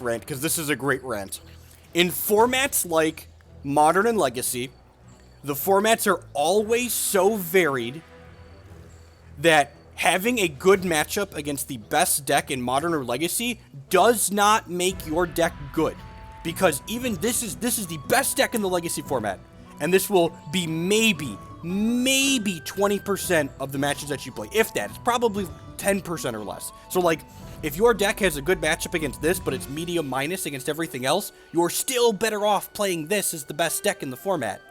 rant, because this is a great rant. In formats like Modern and Legacy, the formats are always so varied that having a good matchup against the best deck in Modern or Legacy does not make your deck good. Because even this is the best deck in the Legacy format. And this will be maybe 20% of the matches that you play. If that, it's probably 10% or less. So like, if your deck has a good matchup against this, but it's medium minus against everything else, you're still better off playing this as the best deck in the format.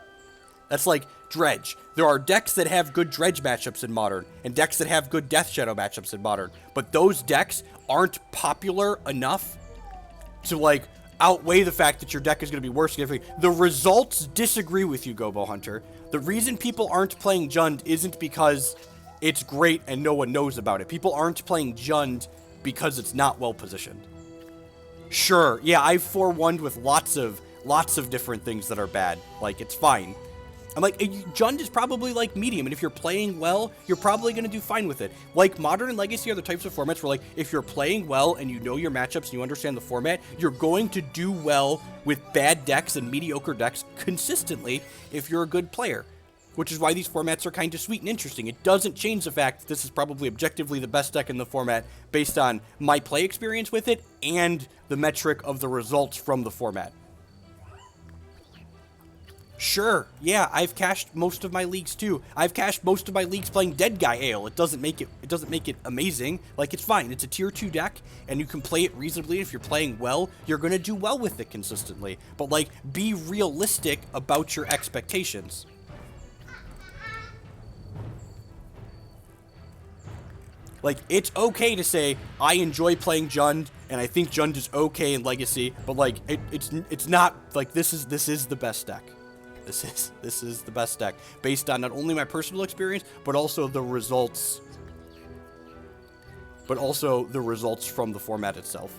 That's like Dredge. There are decks that have good Dredge matchups in Modern, and decks that have good Death Shadow matchups in Modern. But those decks aren't popular enough to, like, outweigh the fact that your deck is going to be worse. The results disagree with you, Gobo Hunter. The reason people aren't playing Jund isn't because it's great and no one knows about it. People aren't playing Jund because it's not well positioned. Sure, yeah, I've 4-1'd with lots of different things that are bad. Like, it's fine. I'm like, Jund is probably like medium, and if you're playing well, you're probably going to do fine with it. Like, Modern and Legacy are the types of formats where, like, if you're playing well and you know your matchups and you understand the format, you're going to do well with bad decks and mediocre decks consistently if you're a good player. Which is why these formats are kind of sweet and interesting. It doesn't change the fact that this is probably objectively the best deck in the format based on my play experience with it and the metric of the results from the format. Sure, yeah, I've cashed most of my leagues too. I've cashed most of my leagues playing Dead Guy Ale. It doesn't make it amazing. Like, it's fine. It's a tier 2 deck, and you can play it reasonably. If you're playing well, you're gonna do well with it consistently. But, like, be realistic about your expectations. Like, it's okay to say, I enjoy playing Jund, and I think Jund is okay in Legacy, but, like, it's not, like, this is the best deck. This is the best deck, based on not only my personal experience, but also the results from the format itself.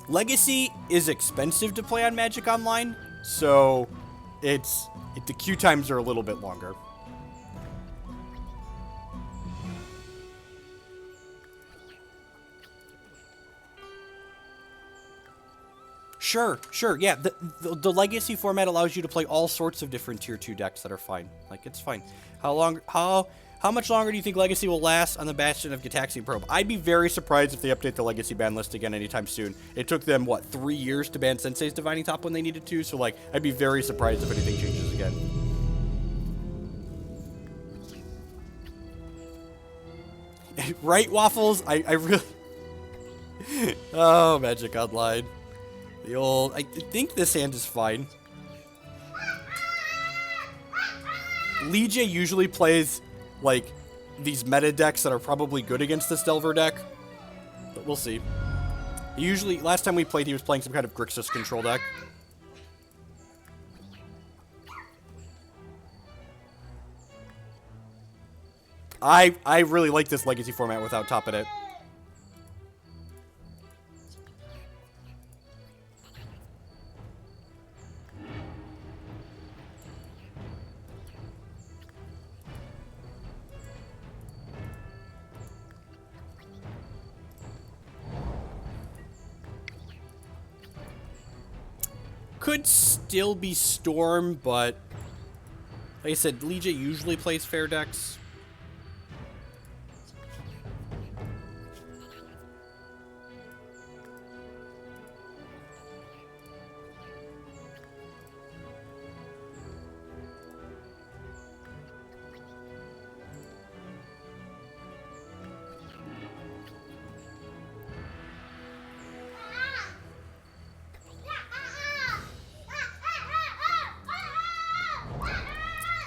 Legacy is expensive to play on Magic Online, so the queue times are a little bit longer. Sure, yeah. The Legacy format allows you to play all sorts of different tier 2 decks that are fine. Like, it's fine. How much longer do you think Legacy will last on the Bastion of Gitaxian Probe? I'd be very surprised if they update the Legacy ban list again anytime soon. It took them, what, 3 years to ban Sensei's Divining Top when they needed to? So, like, I'd be very surprised if anything changes again. Right, Waffles? I really... Oh, Magic Online. The old... I think this hand is fine. Lee-J usually plays, like, these meta decks that are probably good against this Delver deck. But we'll see. Usually, last time we played, he was playing some kind of Grixis control deck. I really like this Legacy format without topping it. Could still be Storm, but like I said, Lee-J usually plays fair decks.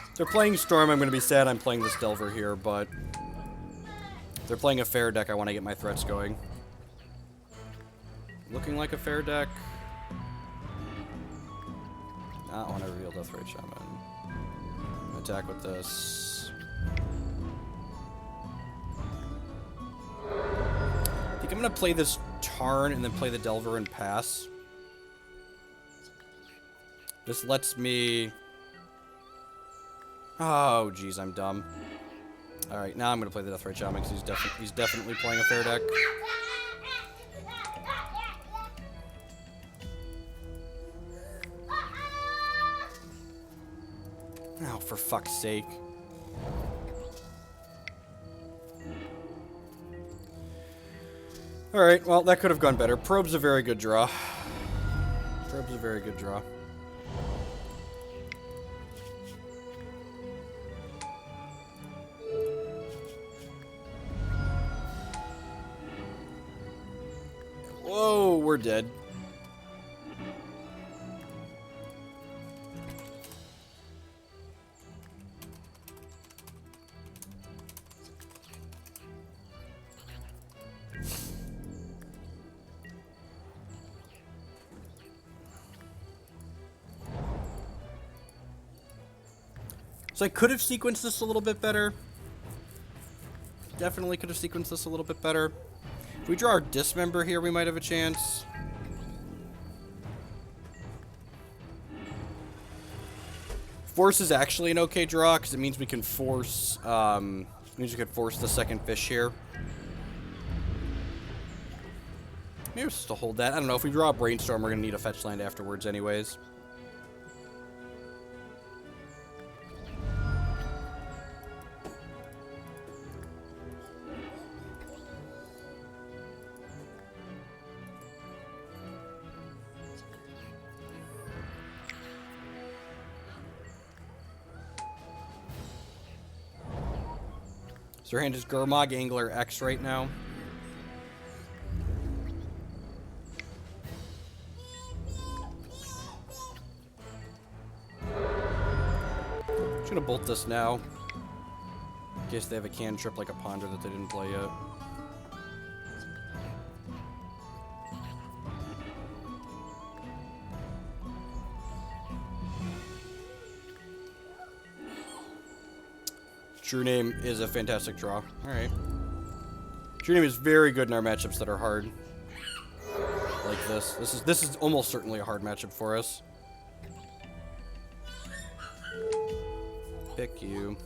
If they're playing Storm, I'm going to be sad I'm playing this Delver here, but if they're playing a fair deck, I want to get my threats going. Looking like a fair deck. Not want to reveal Deathrite Shaman. attack with this. I think I'm gonna play this Tarn and then play the Delver and pass. This lets me... Oh, geez, I'm dumb. Alright, now I'm gonna play the Deathrite Shaman because he's definitely playing a fair deck. Oh, for fuck's sake. Alright, well, that could have gone better. Probe's a very good draw. Probe's a very good draw. Whoa, we're dead. So I could have sequenced this a little bit better. Definitely could have sequenced this a little bit better. If we draw our Dismember here, we might have a chance. Force is actually an okay draw because it means we can force. Means we could force the second fish here. Maybe we'll just hold that. I don't know. If we draw a Brainstorm, we're gonna need a fetch land afterwards, anyways. So our hand is Gurmag Angler X right now. Just gonna bolt this now. In case they have a cantrip like a Ponder that they didn't play yet. True-Name is a fantastic draw. Alright. True-Name is very good in our matchups that are hard. Like this. This is almost certainly a hard matchup for us. Pick you.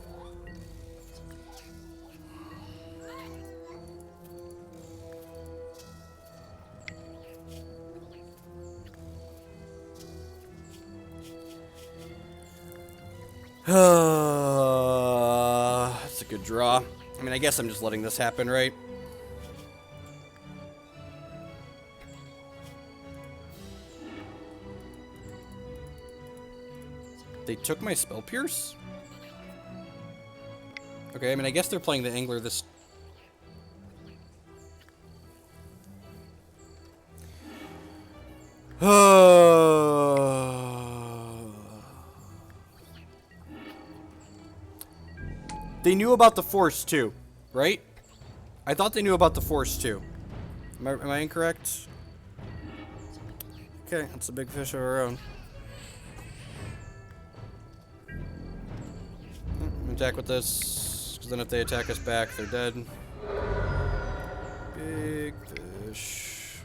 That's a good draw. I mean, I guess I'm just letting this happen, right? They took my Spell Pierce? Okay, I mean, I guess they're playing the Angler this... They knew about the Force, too, right? I thought they knew about the Force, too. Am I incorrect? Okay, that's a big fish of our own. Attack with this, because then if they attack us back, they're dead. Big fish.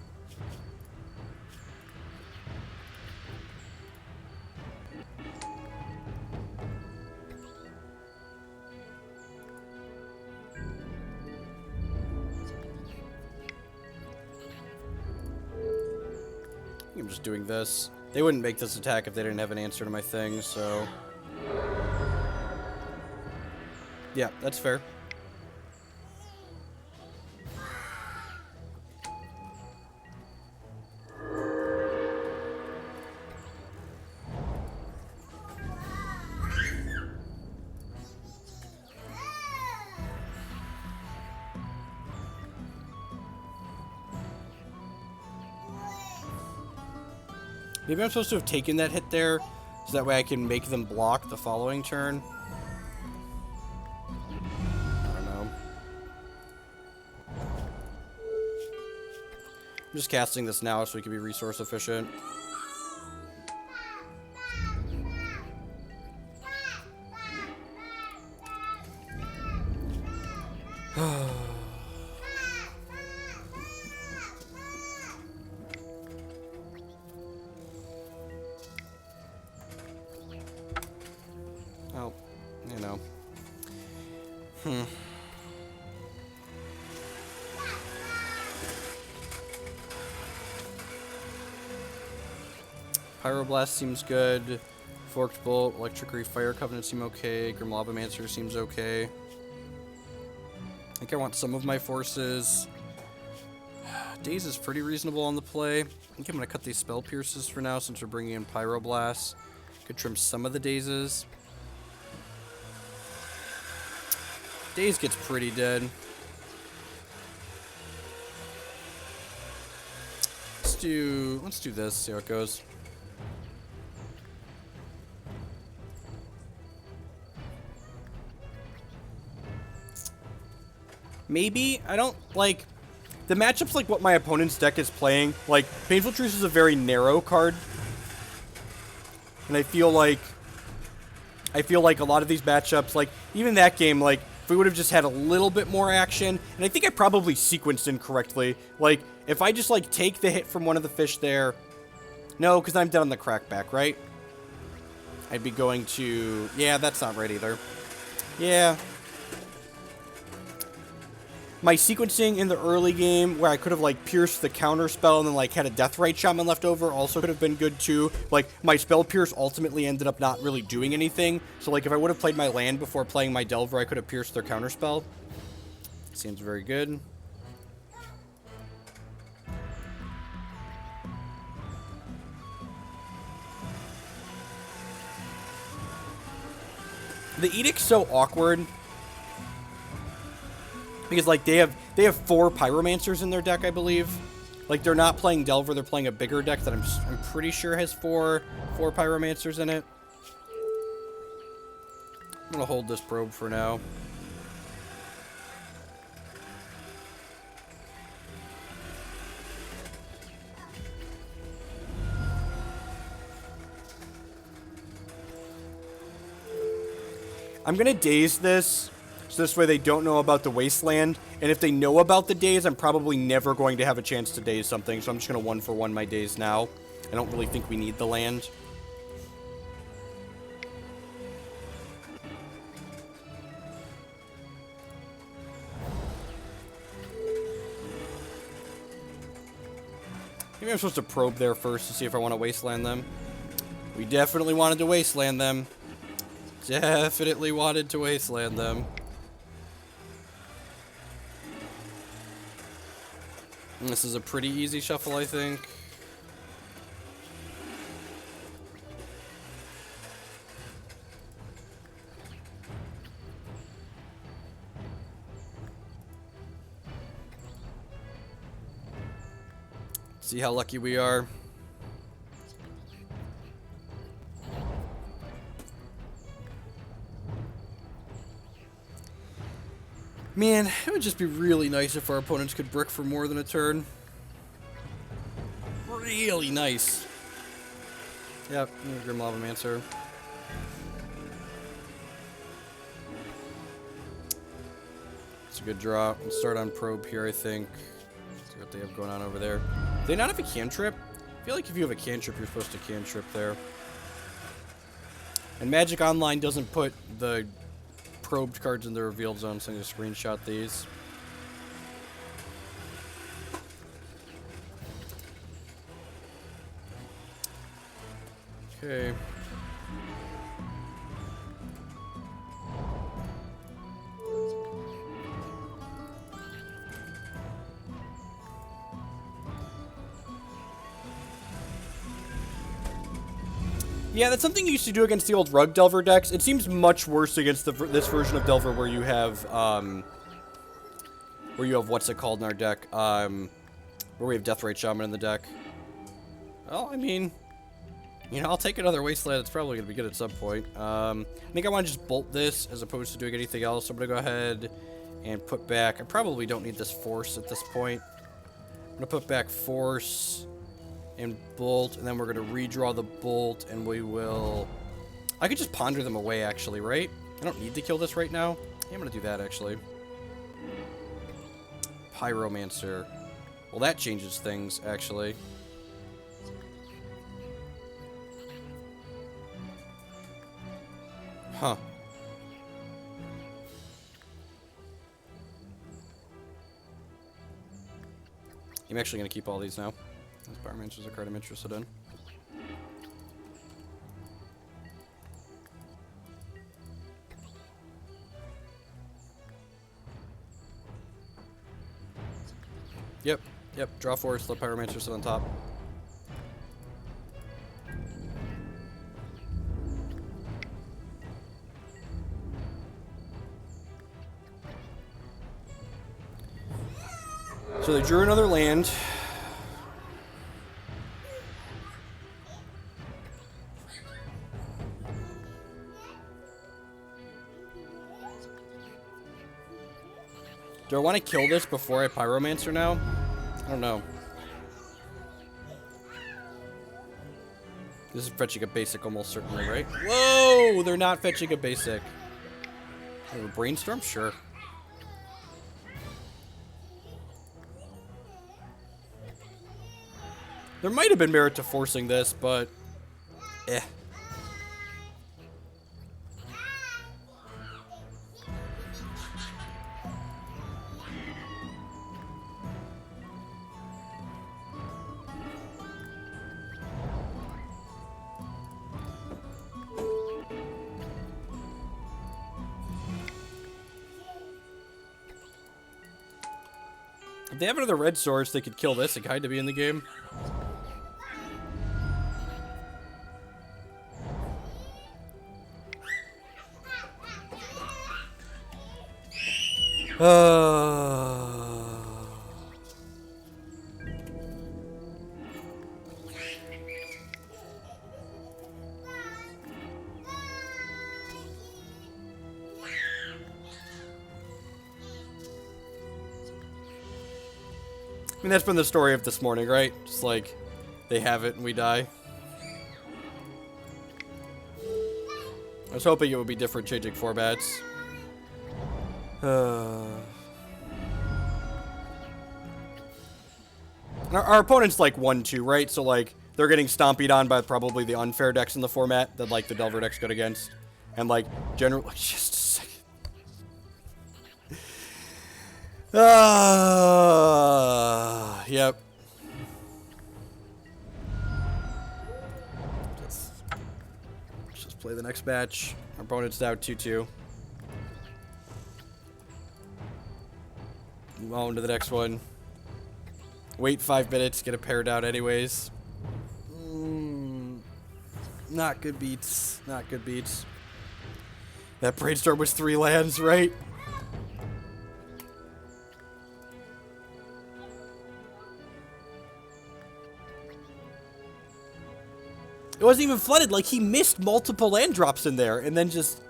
I'm just doing this. They wouldn't make this attack if they didn't have an answer to my thing, so... Yeah, that's fair. Maybe I'm supposed to have taken that hit there, so that way I can make them block the following turn. I'm just casting this now so we can be resource efficient. Oh, you know. Pyroblast seems good. Forked Bolt, Electrickery, Fire Covenant seem okay. Grim Lavamancer seems okay. I think I want some of my forces. Daze is pretty reasonable on the play. I think I'm going to cut these Spell Pierces for now since we're bringing in Pyroblast. Could trim some of the Dazes. Daze gets pretty dead. Let's do this, see how it goes. Maybe, I don't, like, the matchup's like what my opponent's deck is playing. Like, Painful Truce is a very narrow card. And I feel like a lot of these matchups, like, even that game, like, if we would have just had a little bit more action, and I think I probably sequenced incorrectly. Like, if I just, like, take the hit from one of the fish there, no, because I'm dead on the crackback, right? I'd be going to, yeah, that's not right either. Yeah. My sequencing in the early game, where I could have, like, pierced the counter spell and then, like, had a Deathrite Shaman left over, also could have been good, too. Like, my spell pierce ultimately ended up not really doing anything. So, like, if I would have played my land before playing my Delver, I could have pierced their counter spell. Seems very good. The Edict's so awkward. Because, like, they have 4 Pyromancers in their deck, I believe. Like, they're not playing Delver, they're playing a bigger deck that I'm pretty sure has 4 Pyromancers in it. I'm gonna hold this probe for now. I'm gonna Daze this. So this way they don't know about the Wasteland. And if they know about the Daze, I'm probably never going to have a chance to Daze something. So I'm just going to 1-for-1 my Daze now. I don't really think we need the land. Maybe I'm supposed to probe there first to see if I want to Wasteland them. We definitely wanted to Wasteland them. Definitely wanted to Wasteland them. This is a pretty easy shuffle, I think. See how lucky we are. Man, it would just be really nice if our opponents could brick for more than a turn. Really nice. Yep, Grim Lavamancer. It's a good draw. We'll start on Probe here, I think. See what they have going on over there. Do they not have a cantrip? I feel like if you have a cantrip, you're supposed to cantrip there. And Magic Online doesn't put the probed cards in the revealed zone, so I'm going to screenshot these. Okay. Yeah, that's something you used to do against the old Rug Delver decks. It seems much worse against this version of Delver where you have what's it called in our deck? Where we have Deathrite Shaman in the deck. Well, I mean, you know, I'll take another Wasteland. It's probably going to be good at some point. I think I want to just bolt this as opposed to doing anything else. So I'm going to go ahead and put back... I probably don't need this Force at this point. I'm going to put back Force and Bolt, and then we're going to redraw the Bolt, and we will... I could just ponder them away, actually, right? I don't need to kill this right now. Yeah, I'm going to do that, actually. Pyromancer. Well, that changes things, actually. Huh. I'm actually going to keep all these now. Those Pyromancers are a card I'm interested in. Yep, yep. Draw 4, let Pyromancer sit on top. So they drew another land. Do I want to kill this before I Pyromancer now? I don't know. This is fetching a basic almost certainly, right? Whoa! They're not fetching a basic. Oh, Brainstorm? Sure. There might have been merit to forcing this, but... eh. If they have another red source, they could kill this and kind of be in the game. I mean, that's been the story of this morning, right? Just like, they have it and we die. I was hoping it would be different changing formats. Our opponent's like 1-2, right? So like, they're getting stompied on by probably the unfair decks in the format that like the Delver deck's good against. And like, generally, just a second. Yep. Just play the next match. Our opponent's down 2-2. Move on to the next one. Wait 5 minutes, get a pair down anyways. Not good beats. Not good beats. That Brainstorm was 3 lands, right? It wasn't even flooded. Like, he missed multiple land drops in there. And then just...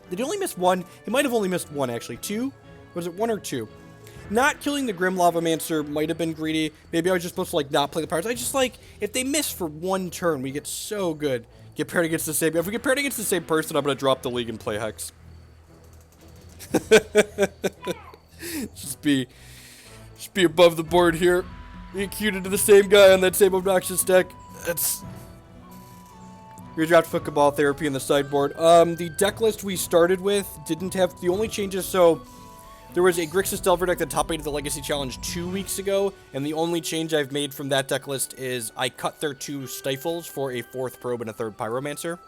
did he only miss 1? He might have only missed 1, actually. 2? Was it 1 or 2? Not killing the Grim Lavamancer might have been greedy. Maybe I was just supposed to, like, not play the Pirates. I just, like, if they miss for 1 turn, we get so good. Get paired against the same... If we get paired against the same person, I'm going to drop the league and play Hex. Just be above the board here. Be cued to the same guy on that same obnoxious deck. That's... Redraft for Cabal Therapy in the sideboard. The deck list we started with didn't have... The only changes, so... There was a Grixis Delver deck that top 8 of the Legacy Challenge 2 weeks ago, and the only change I've made from that deck list is I cut their 2 Stifles for a 4th Probe and a 3rd Pyromancer.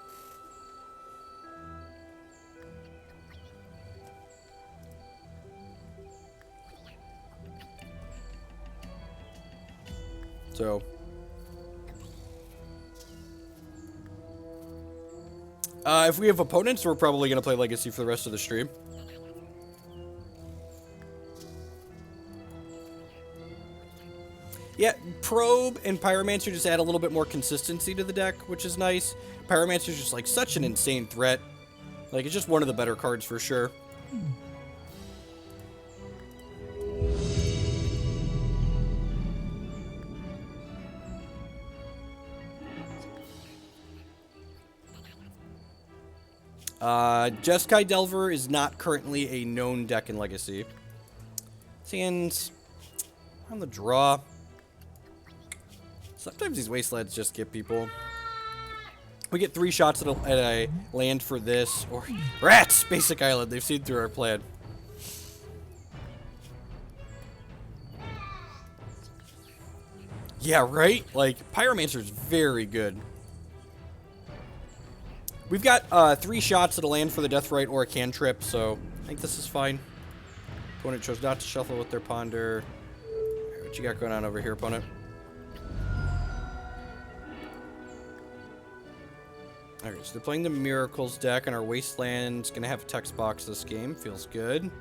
So... if we have opponents, we're probably going to play Legacy for the rest of the stream. Yeah, Probe and Pyromancer just add a little bit more consistency to the deck, which is nice. Pyromancer's just, like, such an insane threat. Like, it's just one of the better cards for sure. Jeskai Delver is not currently a known deck in Legacy. And On the draw. Sometimes these Wastelands just get people. We get 3 shots at a land for this. Or rats! Basic Island. They've seen through our plan. Yeah, right? Like, Pyromancer's very good. We've got 3 shots at a land for the Deathrite or a cantrip, so I think this is fine. Opponent chose not to shuffle with their ponder. What you got going on over here, opponent? Alright, so they're playing the Miracles deck, and our Wasteland's gonna have a text box this game. Feels good.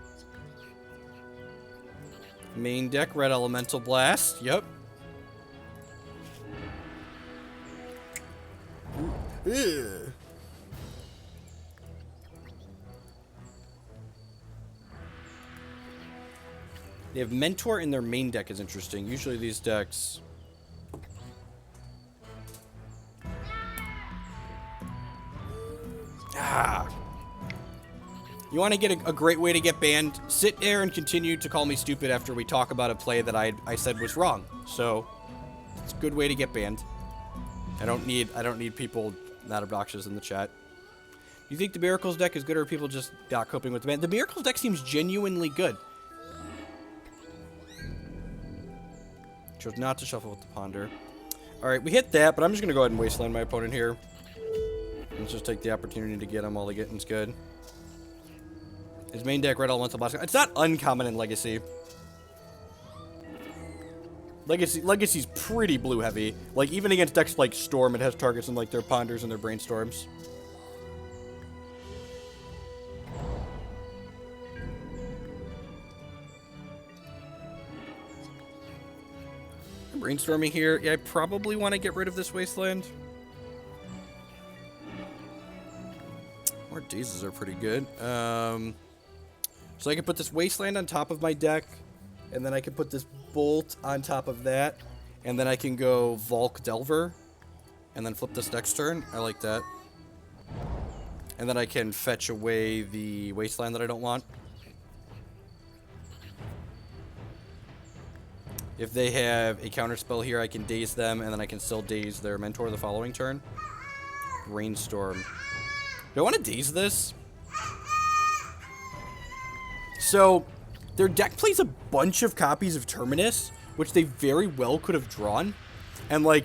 Main deck, Red Elemental Blast. Yep. Ugh. They have Mentor in their main deck is interesting. Usually these decks... You want to get a great way to get banned? Sit there and continue to call me stupid after we talk about a play that I said was wrong. So, it's a good way to get banned. I don't need people not obnoxious in the chat. Do you think the Miracles deck is good, or are people just not coping with the ban? The Miracles deck seems genuinely good. Chose not to shuffle with the ponder. Alright, we hit that, but I'm just going to go ahead and Wasteland my opponent here. Let's just take the opportunity to get him while the getting's good. His main deck, Red Elemental Blast. It's not uncommon in Legacy. Legacy's pretty blue heavy. Like, even against decks like Storm, it has targets in, like, their Ponders and their Brainstorms. I'm brainstorming here. Yeah, I probably want to get rid of this Wasteland. More Dazes are pretty good. So I can put this Wasteland on top of my deck, and then I can put this Bolt on top of that, and then I can go Volc Delver, and then flip this next turn. I like that. And then I can fetch away the Wasteland that I don't want. If they have a counterspell here, I can Daze them, and then I can still Daze their Mentor the following turn. Brainstorm. Do I want to Daze this? So, their deck plays a bunch of copies of Terminus, which they very well could have drawn. And, like,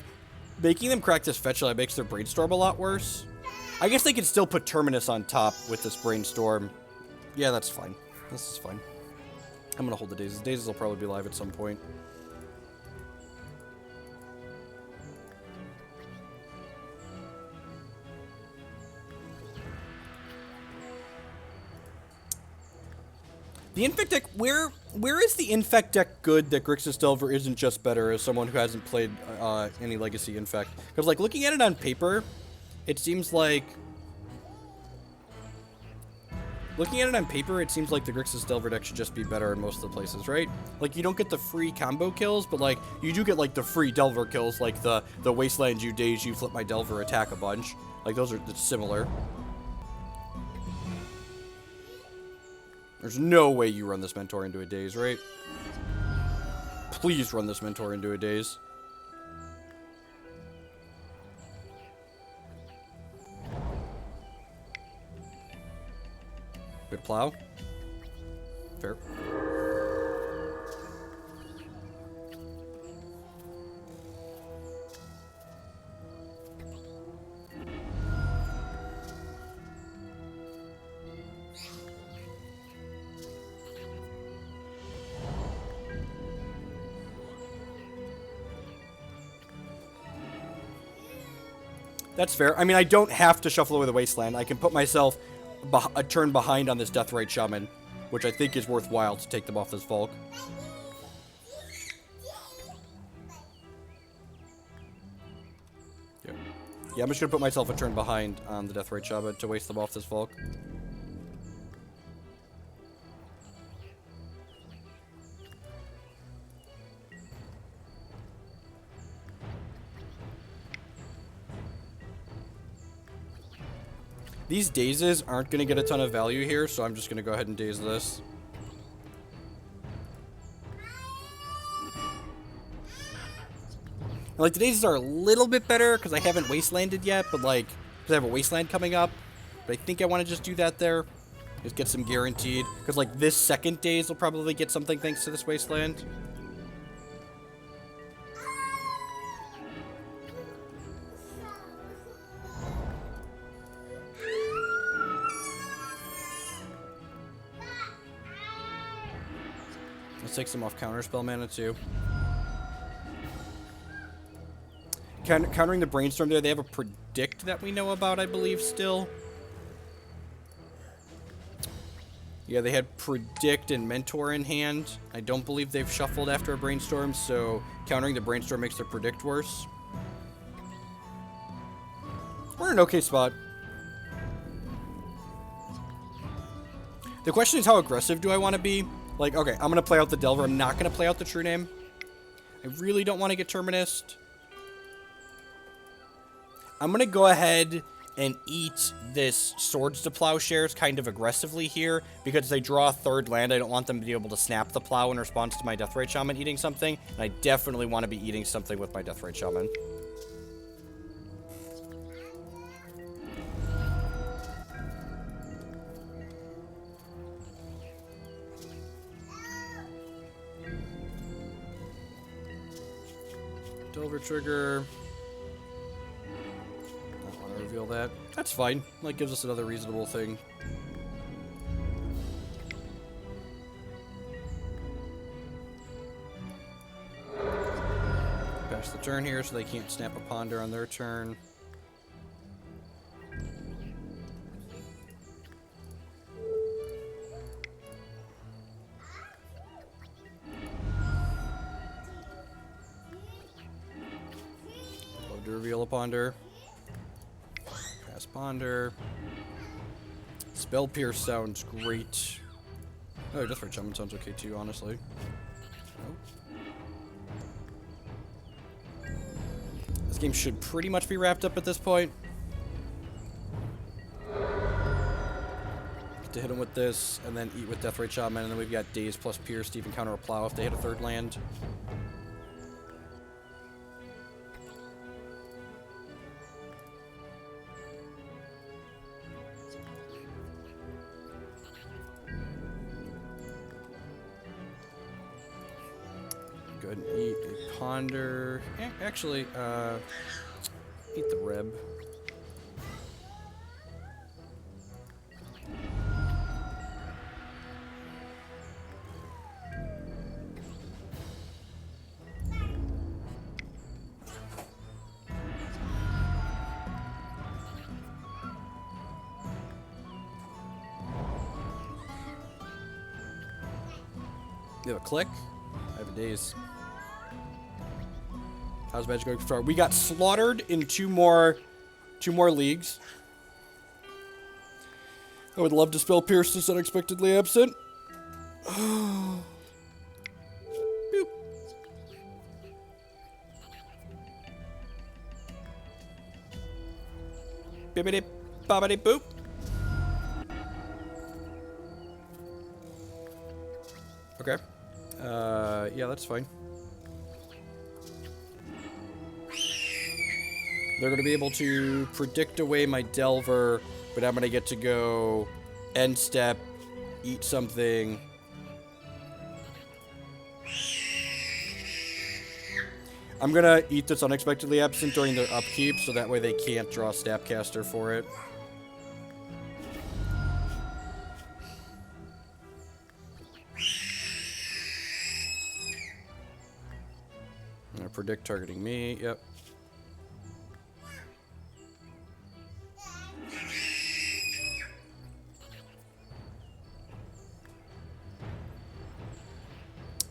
making them crack this fetch line makes their Brainstorm a lot worse. I guess they could still put Terminus on top with this Brainstorm. Yeah, that's fine. This is fine. I'm going to hold the Dazes. Dazes will probably be live at some point. The Infect deck, where is the Infect deck good that Grixis Delver isn't just better as someone who hasn't played any Legacy Infect? Because, like, looking at it on paper, it seems like... Looking at it on paper, it seems like the Grixis Delver deck should just be better in most of the places, right? Like, you don't get the free combo kills, but, like, you do get, like, the free Delver kills, like the Wasteland you Daze, you flip my Delver, attack a bunch. Like, those are similar. There's no way you run this Mentor into a Daze, right? Please run this Mentor into a Daze. Good plow. Fair. That's fair. I mean, I don't have to shuffle away the Wasteland. I can put myself a turn behind on this Deathrite Shaman, which I think is worthwhile to take them off this Volc. Yeah, I'm just going to put myself a turn behind on the Deathrite Shaman to waste them off this Volc. These Dazes aren't going to get a ton of value here, so I'm just going to go ahead and Daze this. And, like, the Dazes are a little bit better because I haven't Wastelanded yet, but, like, because I have a Wasteland coming up. But I think I want to just do that there. Just get some guaranteed. Because, like, this second Daze will probably get something thanks to this Wasteland. Let's take some off counterspell mana, too. Countering the Brainstorm there, they have a Predict that we know about, I believe, still. Yeah, they had Predict and Mentor in hand. I don't believe they've shuffled after a Brainstorm, so countering the Brainstorm makes their Predict worse. We're in an okay spot. The question is, how aggressive do I want to be? Like, okay, I'm going to play out the Delver. I'm not going to play out the True-Name. I really don't want to get Terminus. I'm going to go ahead and eat this Swords to Plowshares kind of aggressively here, because they draw a third land. I don't want them to be able to snap the plow in response to my Deathrite Shaman eating something, and I definitely want to be eating something with my Deathrite Shaman. Delver trigger. Don't want to reveal that. That's fine. That gives us another reasonable thing. Pass the turn here so they can't snap a Ponder on their turn. Reveal a Ponder. Pass Ponder. Spell Pierce sounds great. Oh, Deathrite Shaman sounds okay too, honestly. Nope. This game should pretty much be wrapped up at this point. Get to hit him with this, and then eat with Deathrite Shaman, and then we've got Daze plus Pierce to even counter a Plow if they hit a third land. Go ahead and eat a Ponder. Actually, eat the Reb. You have a click. I have a Daze. How's Magic going far? We got slaughtered in two more leagues. I would love to spell Pierce this unexpectedly absent. Boop. Bibbidi bobbidi boop. Okay. Yeah, that's fine. They're going to be able to predict away my Delver, but I'm going to get to go end step, eat something. I'm going to eat this unexpectedly absent during their upkeep, so that way they can't draw Snapcaster for it. I'm going to predict targeting me. Yep.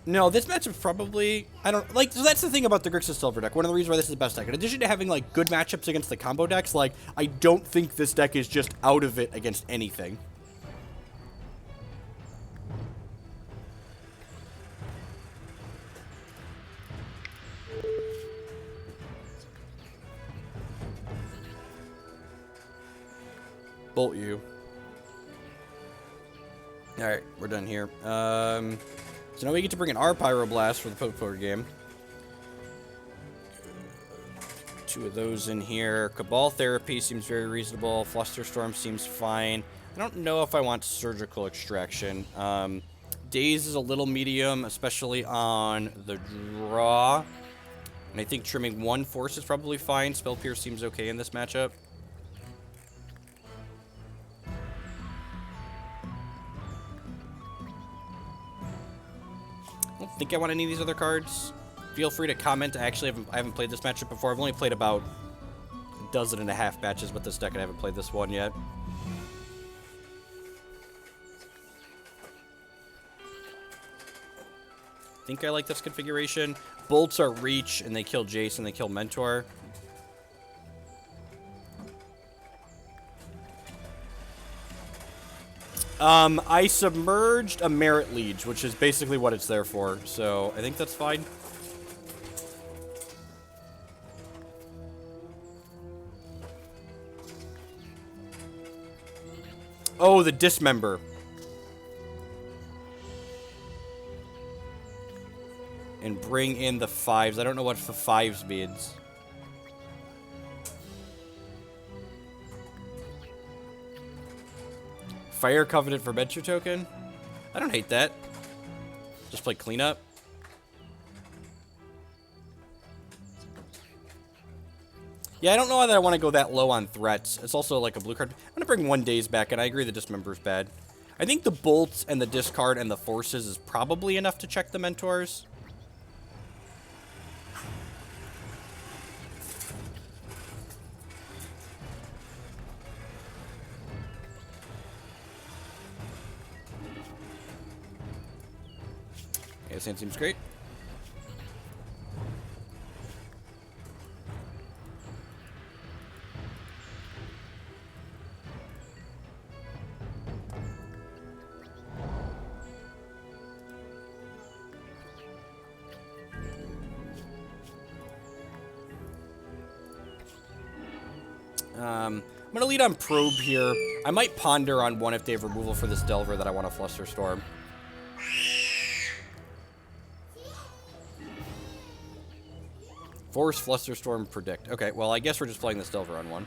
No, this matchup probably, I don't, like, so that's the thing about the Grixis Delver deck. One of the reasons why this is the best deck. In addition to having, like, good matchups against the combo decks, like, I don't think this deck is just out of it against anything. Bolt you. Alright, we're done here. So now we get to bring in our Pyroblast for the poker game. 2 of those in here. Cabal Therapy seems very reasonable. Flusterstorm seems fine. I don't know if I want Surgical Extraction. Daze is a little medium, especially on the draw. And I think trimming 1 Force is probably fine. Spell Pierce seems okay in this matchup. I don't think I want any of these other cards. Feel free to comment. Actually, I haven't played this matchup before. I've only played about a dozen and a half matches with this deck, and I haven't played this one yet. I think I like this configuration. Bolts are reach, and they kill Jace, and they kill Mentor. I submerged a Merit Liege, which is basically what it's there for, so I think that's fine. Oh, the Dismember. And bring in the 5s. I don't know what the 5s means. Fire Covenant for Venture Token? I don't hate that. Just play cleanup. Yeah, I don't know that I want to go that low on threats. It's also like a blue card. I'm going to bring 1 Daze back, and I agree the Dismember's bad. I think the bolts and the discard and the forces is probably enough to check the Mentors. Yeah, this hand seems great. I'm going to lead on Probe here. I might ponder on 1 if they have removal for this Delver that I want to Flusterstorm. Force, Flusterstorm, Predict. Okay, well, I guess we're just playing this Delver on 1.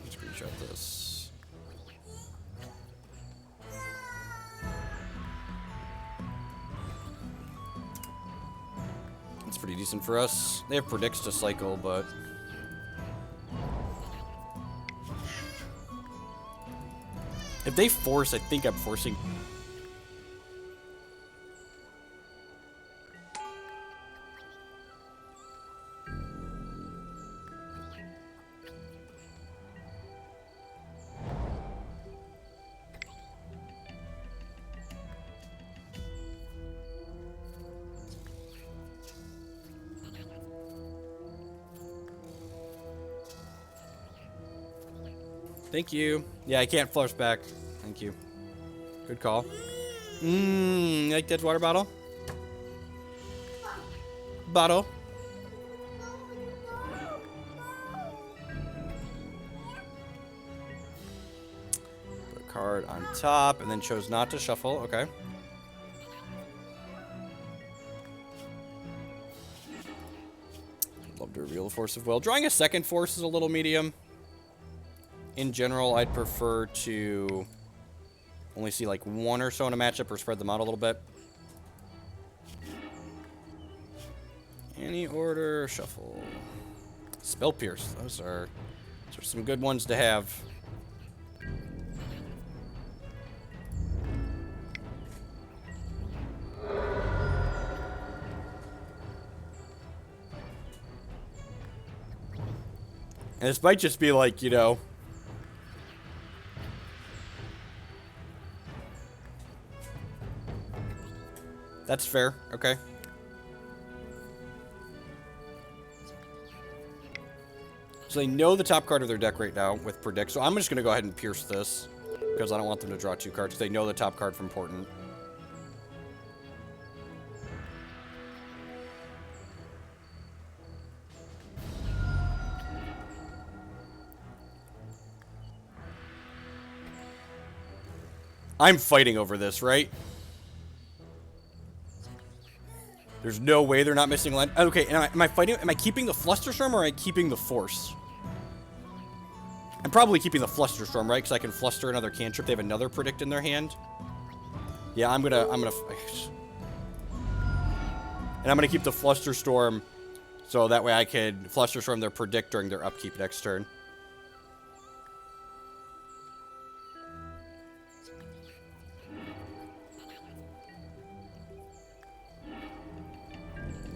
Let's screenshot this. It's pretty decent for us. They have Predicts to cycle, but... if they force, I think I'm forcing... Thank you. Yeah, I can't flush back. Thank you. Good call. You like that water bottle? Bottle. Put a card on top and then chose not to shuffle. Okay. Love to reveal the Force of Will. Drawing a second Force is a little medium. In general, I'd prefer to only see like 1 or so in a matchup or spread them out a little bit. Any order, shuffle. Spell Pierce. Those are some good ones to have. And this might just be like, you know... That's fair. Okay. So they know the top card of their deck right now with Predict. So I'm just going to go ahead and pierce this. Because I don't want them to draw 2 cards. They know the top card from Important. I'm fighting over this, right? There's no way they're not missing land. Okay, am I fighting? Am I keeping the Flusterstorm or am I keeping the Force? I'm probably keeping the Flusterstorm, right? Because I can Fluster another cantrip. They have another Predict in their hand. Yeah, I'm gonna. And I'm gonna keep the Flusterstorm, so that way I can Flusterstorm their Predict during their upkeep next turn.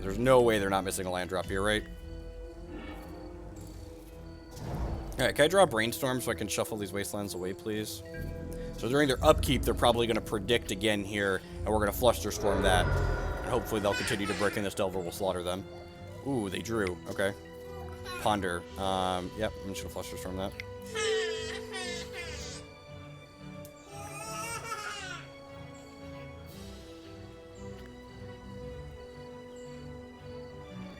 There's no way they're not missing a land drop here, right? Alright, can I draw a Brainstorm so I can shuffle these Wastelands away, please? So during their upkeep, they're probably going to Predict again here, and we're going to Flusterstorm that. And hopefully they'll continue to brick, and this Delver will slaughter them. Ooh, they drew. Okay. Ponder. Yep, I'm just going to Flusterstorm that.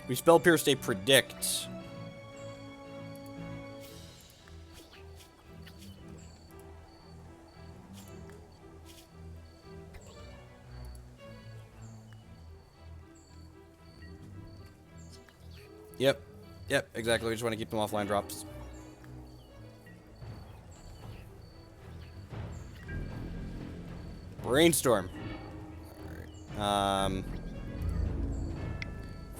We Spell Pierce, they Predict. Yep, exactly. We just want to keep them offline drops. Brainstorm. Alright.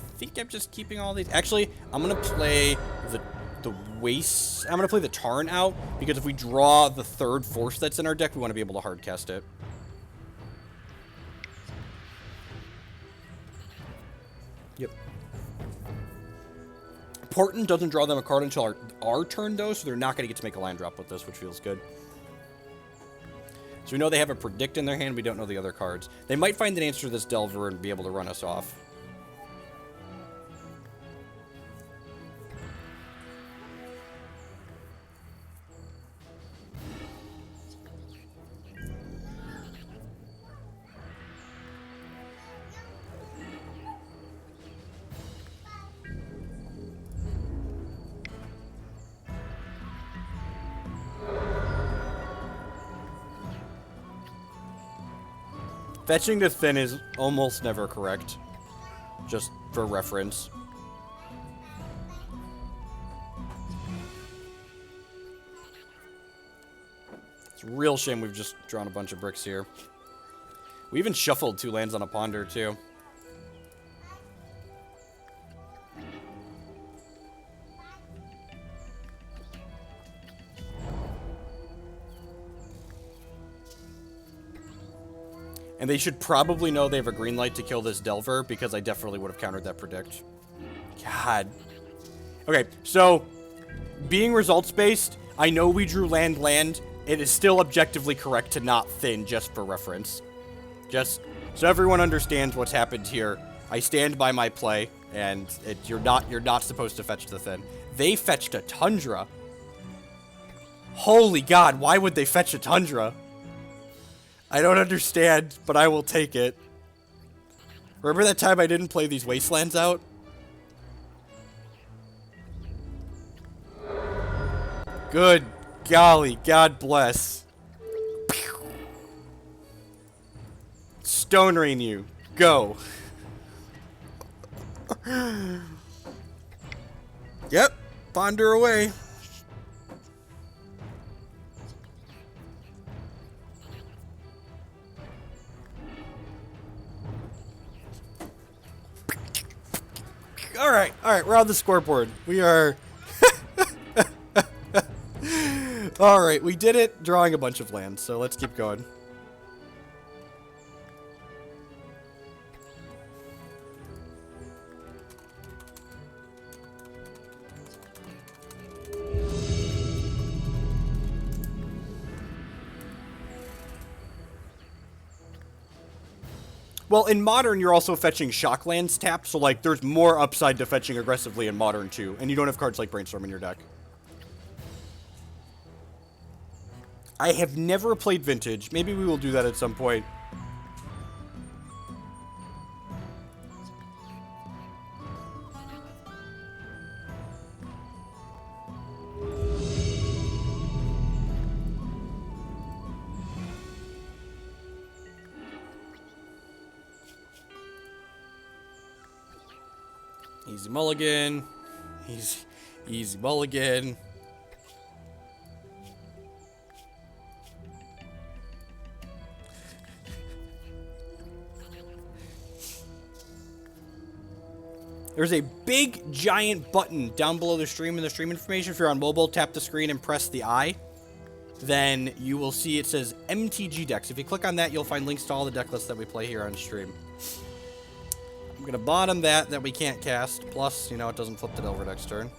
I think I'm just keeping all these. Actually, I'm gonna play the Waste. I'm gonna play the Tarn out, because if we draw the third Force that's in our deck, we want to be able to hardcast it. Yep. Portent doesn't draw them a card until our turn, though, so they're not going to get to make a land drop with this, which feels good. So we know they have a Predict in their hand. We don't know the other cards. They might find an answer to this Delver and be able to run us off. Fetching to thin is almost never correct. Just for reference. It's a real shame we've just drawn a bunch of bricks here. We even shuffled 2 lands on a Ponder, too. And they should probably know they have a green light to kill this Delver, because I definitely would have countered that Predict. God. Okay, so, being results-based, I know we drew land. It is still objectively correct to not thin, just for reference. Just so everyone understands what's happened here. I stand by my play, and you're not supposed to fetch the thin. They fetched a Tundra. Holy God, why would they fetch a Tundra? I don't understand, but I will take it. Remember that time I didn't play these Wastelands out? Good golly, God bless. Stone Rain you. Go. Yep. Ponder away. Alright, we're on the scoreboard. We are... Alright, we did it, drawing a bunch of lands, so let's keep going. Well, in Modern, you're also fetching Shocklands tapped, so, like, there's more upside to fetching aggressively in Modern, too. And you don't have cards like Brainstorm in your deck. I have never played Vintage. Maybe we will do that at some point. Easy mulligan. Easy mulligan. There's a big, giant button down below the stream in the stream information. If you're on mobile, tap the screen and press the I. Then you will see it says MTG decks. If you click on that, you'll find links to all the deck lists that we play here on stream. I'm going to bottom that we can't cast. Plus, you know, it doesn't flip the Delver next turn.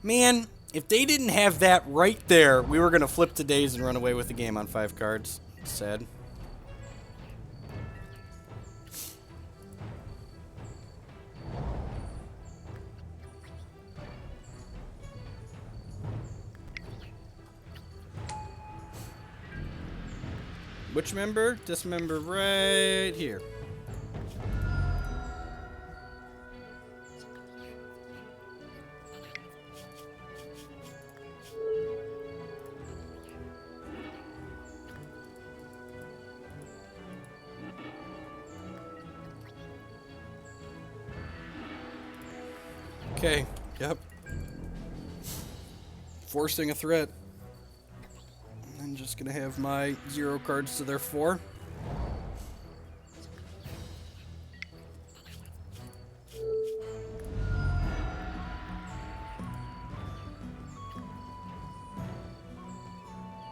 Man, if they didn't have that right there, we were going to flip to Daze and run away with the game on 5 cards. Sad. Which member? Dismember right here. Okay, yep. Forcing a threat. I'm just gonna have my 0 cards to their 4.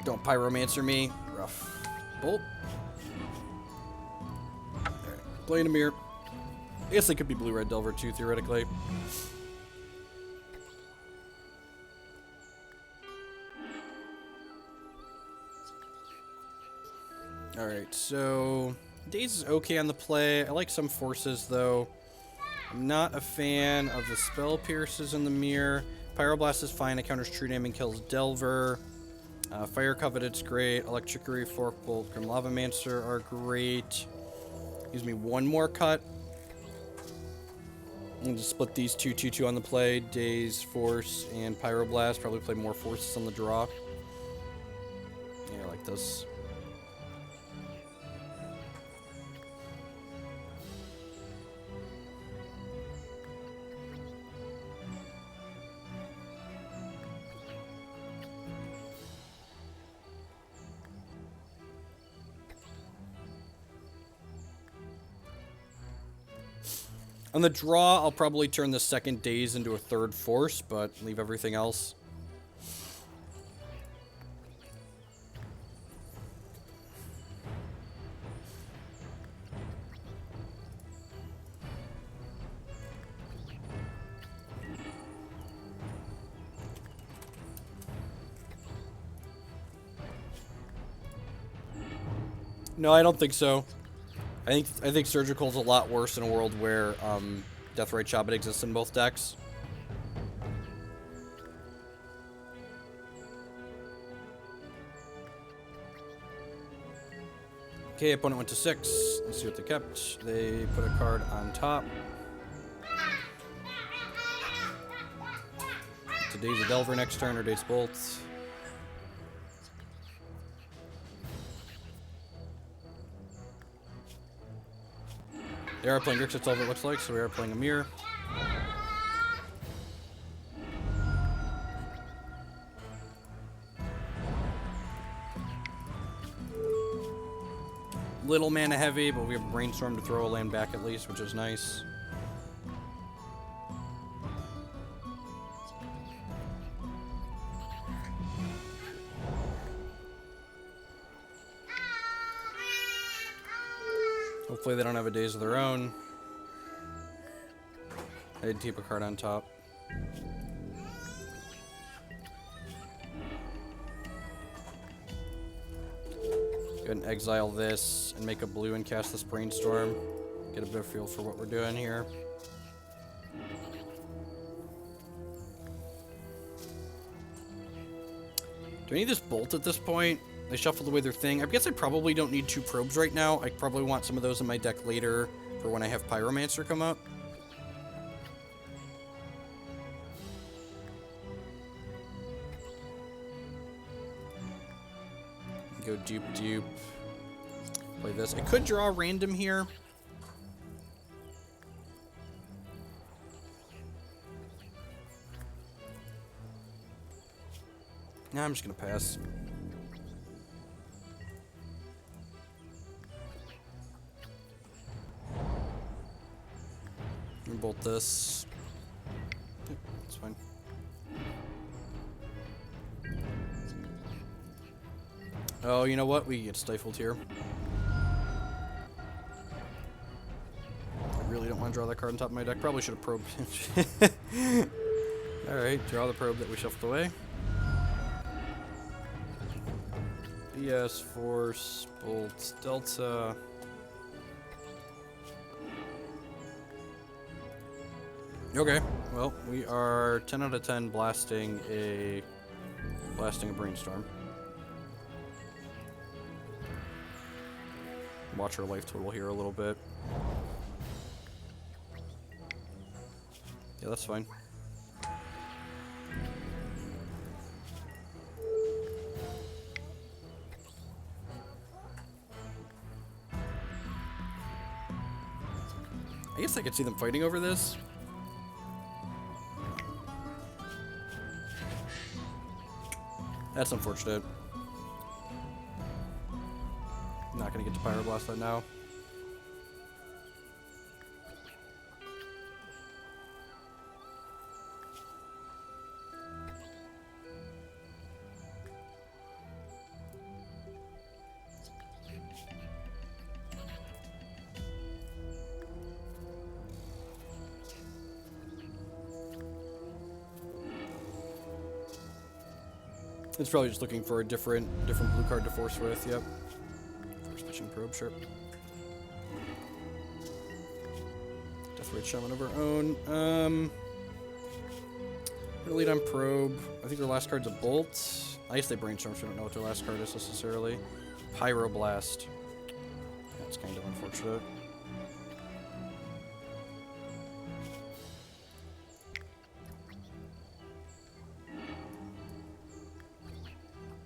Don't Pyromancer me. Rough. Bolt. Alright, playing a mirror. I guess they could be blue-red Delver too, theoretically. Alright, so Daze is okay on the play. I like some forces, though. I'm not a fan of the Spell Pierces in the mirror. Pyroblast is fine. It counters True-Name and kills Delver. Fire Coveted's great. Electrickery, Forkbolt, Grim Lavamancer are great. Gives me 1 more cut. I'm going to split these 2/2/2 on the play. Daze, Force, and Pyroblast. Probably play more forces on the draw. Yeah, I like this. On the draw, I'll probably turn the second Daze into a 3rd Force, but leave everything else. No, I don't think so. I think Surgical's a lot worse in a world where Deathrite Shaman exists in both decks. Okay, opponent went to 6. Let's see what they kept. They put a card on top. To Daze a Delver next turn or Daze Bolts. They are playing Grixis Delver, it looks like, so we are playing a mirror. Little mana heavy, but we have Brainstorm to throw a land back at least, which is nice. Hopefully they don't have a Daze of their own. I did keep a card on top. Go ahead and exile this and make a blue and cast this Brainstorm. Get a bit of feel for what we're doing here. Do I need this bolt at this point? They shuffled away their thing. I guess I probably don't need 2 probes right now. I probably want some of those in my deck later for when I have Pyromancer come up. Go dupe. Play this. I could draw random here. Nah, I'm just gonna pass. I'm gonna bolt this. Yep, that's fine. Oh, you know what? We get stifled here. I really don't want to draw that card on top of my deck. Probably should have probed. Alright, draw the probe that we shuffled away. BS, Force, Bolt, Delta. Okay, well, we are 10 out of 10 blasting a Brainstorm. Watch our life total here a little bit. Yeah, that's fine. I guess I could see them fighting over this. That's unfortunate. Not gonna get to Pyroblast that now. It's probably just looking for a different blue card to force with. Yep. Switching probe, sure. Deathrite Shaman of our own. Lead on probe. I think their last card's a bolt. I guess they brainstorm, so I don't know what their last card is necessarily. Pyroblast. That's kind of unfortunate.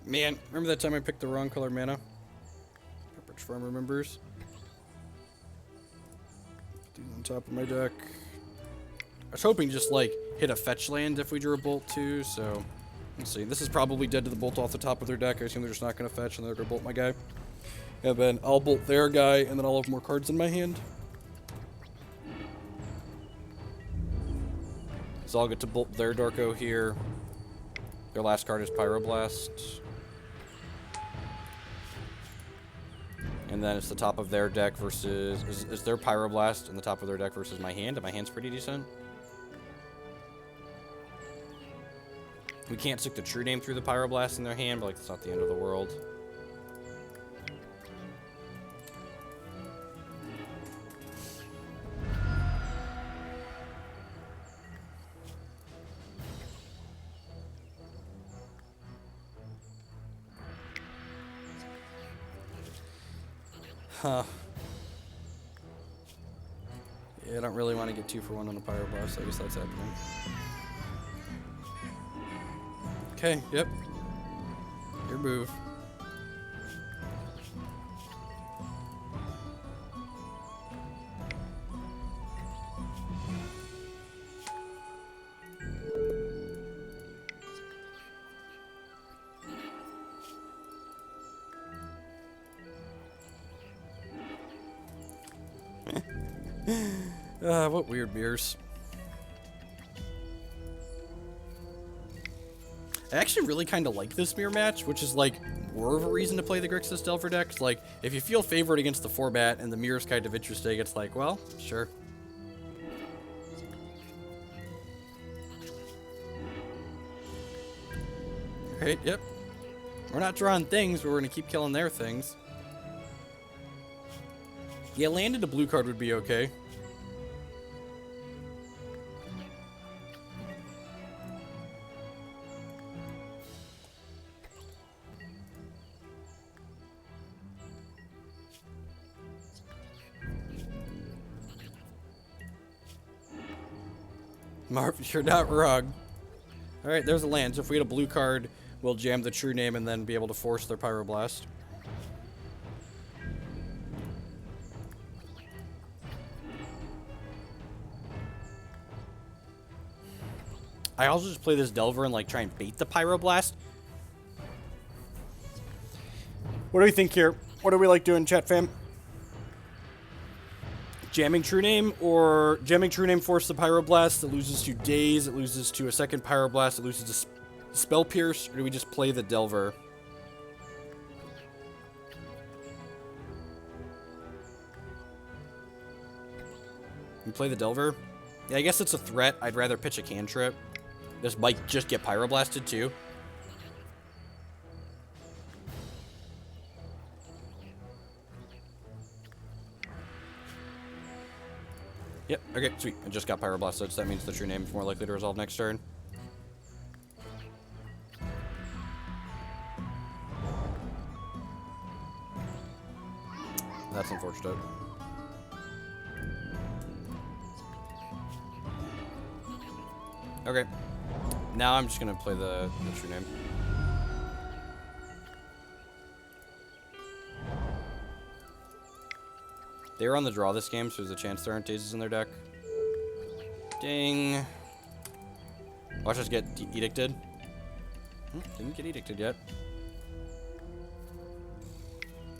Man, remember that time I picked the wrong color mana? Pepperidge Farm remembers. These on top of my deck. I was hoping just like hit a fetch land if we drew a bolt too, so let's see. This is probably dead to the bolt off the top of their deck. I assume they're just not going to fetch and they're going to bolt my guy. And then I'll bolt their guy and then I'll have more cards in my hand. So I'll get to bolt their Darko here. Their last card is Pyroblast. And then it's the top of their deck versus... Is their Pyroblast in the top of their deck versus my hand? And my hand's pretty decent. We can't stick the True-Name through the Pyroblast in their hand, but like, it's not the end of the world. Huh. Yeah, I don't really want to get 2 for 1 on the Pyroblast, so I guess that's happening. Okay, yep. Your move. What weird mirrors. I actually really kind of like this mirror match, which is like more of a reason to play the Grixis Delver deck. Like, if you feel favored against the format and the mirror's kind of interesting, it's like, well, sure. Right, yep. We're not drawing things, but we're gonna keep killing their things. Yeah, landed a blue card would be okay. Marv, you're not wrong. Alright, there's a land. So if we get a blue card, we'll jam the True Name and then be able to force their Pyroblast. I also just play this Delver and like try and bait the Pyroblast. What do we think here? What do we like doing, chat fam? Jamming True Name or jamming True Name force the Pyroblast? It loses to Daze, it loses to a second Pyroblast, it loses to Spell Pierce, or do we just play the Delver? We play the Delver? Yeah, I guess it's a threat. I'd rather pitch a cantrip. This might just get Pyroblasted too. Yep, okay, sweet. I just got Pyroblasted, so that means the True Name is more likely to resolve next turn. That's unfortunate. Okay. Now I'm just gonna play the True Name. They were on the draw this game, so there's a chance there aren't Dazes in their deck. Ding. Watch us get edicted. Didn't get edicted yet.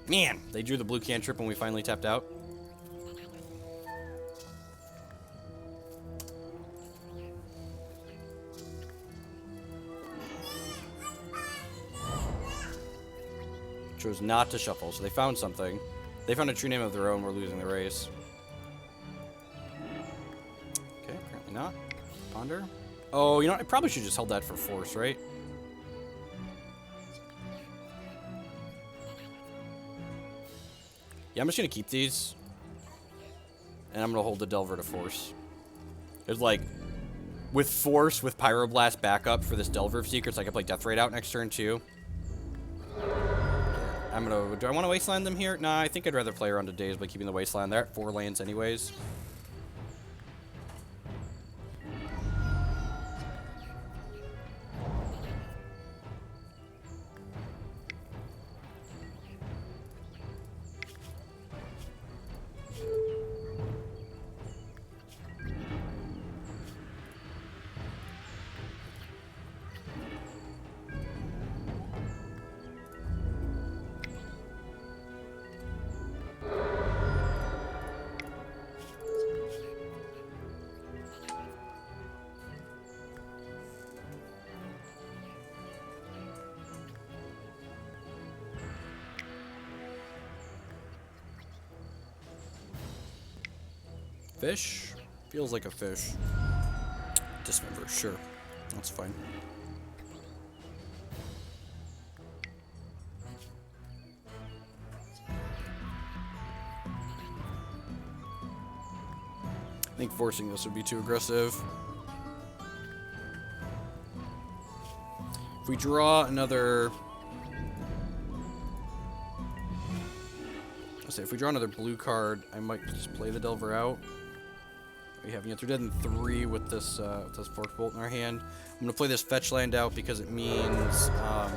Man, they drew the blue cantrip when we finally tapped out. Chose not to shuffle, so they found something. They found a True Name of their own. We're losing the race. Okay, apparently not. Ponder. Oh, you know what? I probably should just held that for force, right? Yeah, I'm just gonna keep these. And I'm gonna hold the Delver to force. There's like, with force, with Pyroblast backup for this Delver of Secrets, I can play Deathrite out next turn too. I'm gonna, do I want to Wasteland them here? Nah, I think I'd rather play around to Daze by keeping the Wasteland. They're at 4 lands anyways. Fish? Feels like a fish. Dismember, sure. That's fine. I think forcing this would be too aggressive. If we draw another... Let's say if we draw another blue card, I might just play the Delver out. We have they're dead in 3 with this Fork Bolt in our hand. I'm gonna play this fetch land out because it means I'm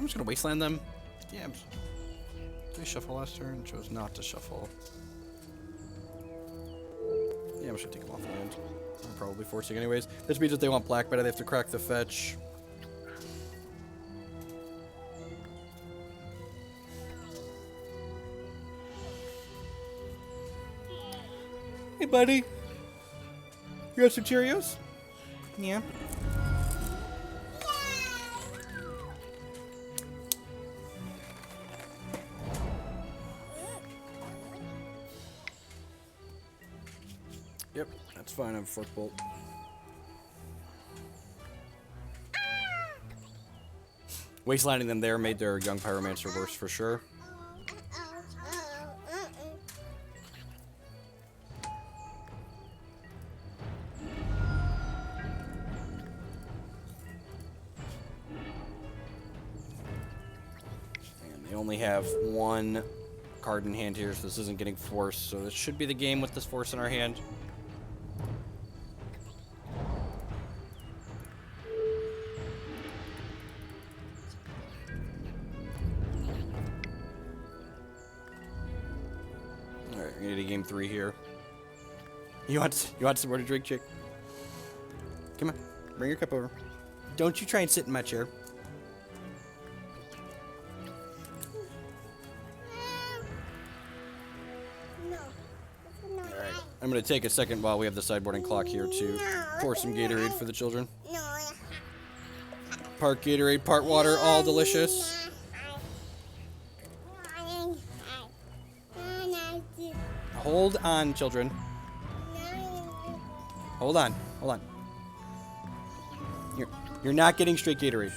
just gonna Wasteland them. Yeah. Did they shuffle last turn? Chose not to shuffle. Yeah, I'm just gonna take them off the land. I'm probably forcing anyways. This means that they want black, but they have to crack the fetch. Hey, buddy. You got some Cheerios? Yeah. Yep, that's fine. I'm Fork Bolt. Wastelanding them there made their Young Pyromancer worse for sure. Only have 1 card in hand here, so this isn't getting forced. So this should be the game with this force in our hand. Alright, we need a game 3 here. You want some more to drink, chick? Come on, bring your cup over. Don't you try and sit in my chair. Alright, I'm going to take a second while we have the sideboarding clock here to pour some Gatorade for the children. Part Gatorade, part water, all delicious. Hold on, children. Hold on, hold on. You're not getting straight Gatorade.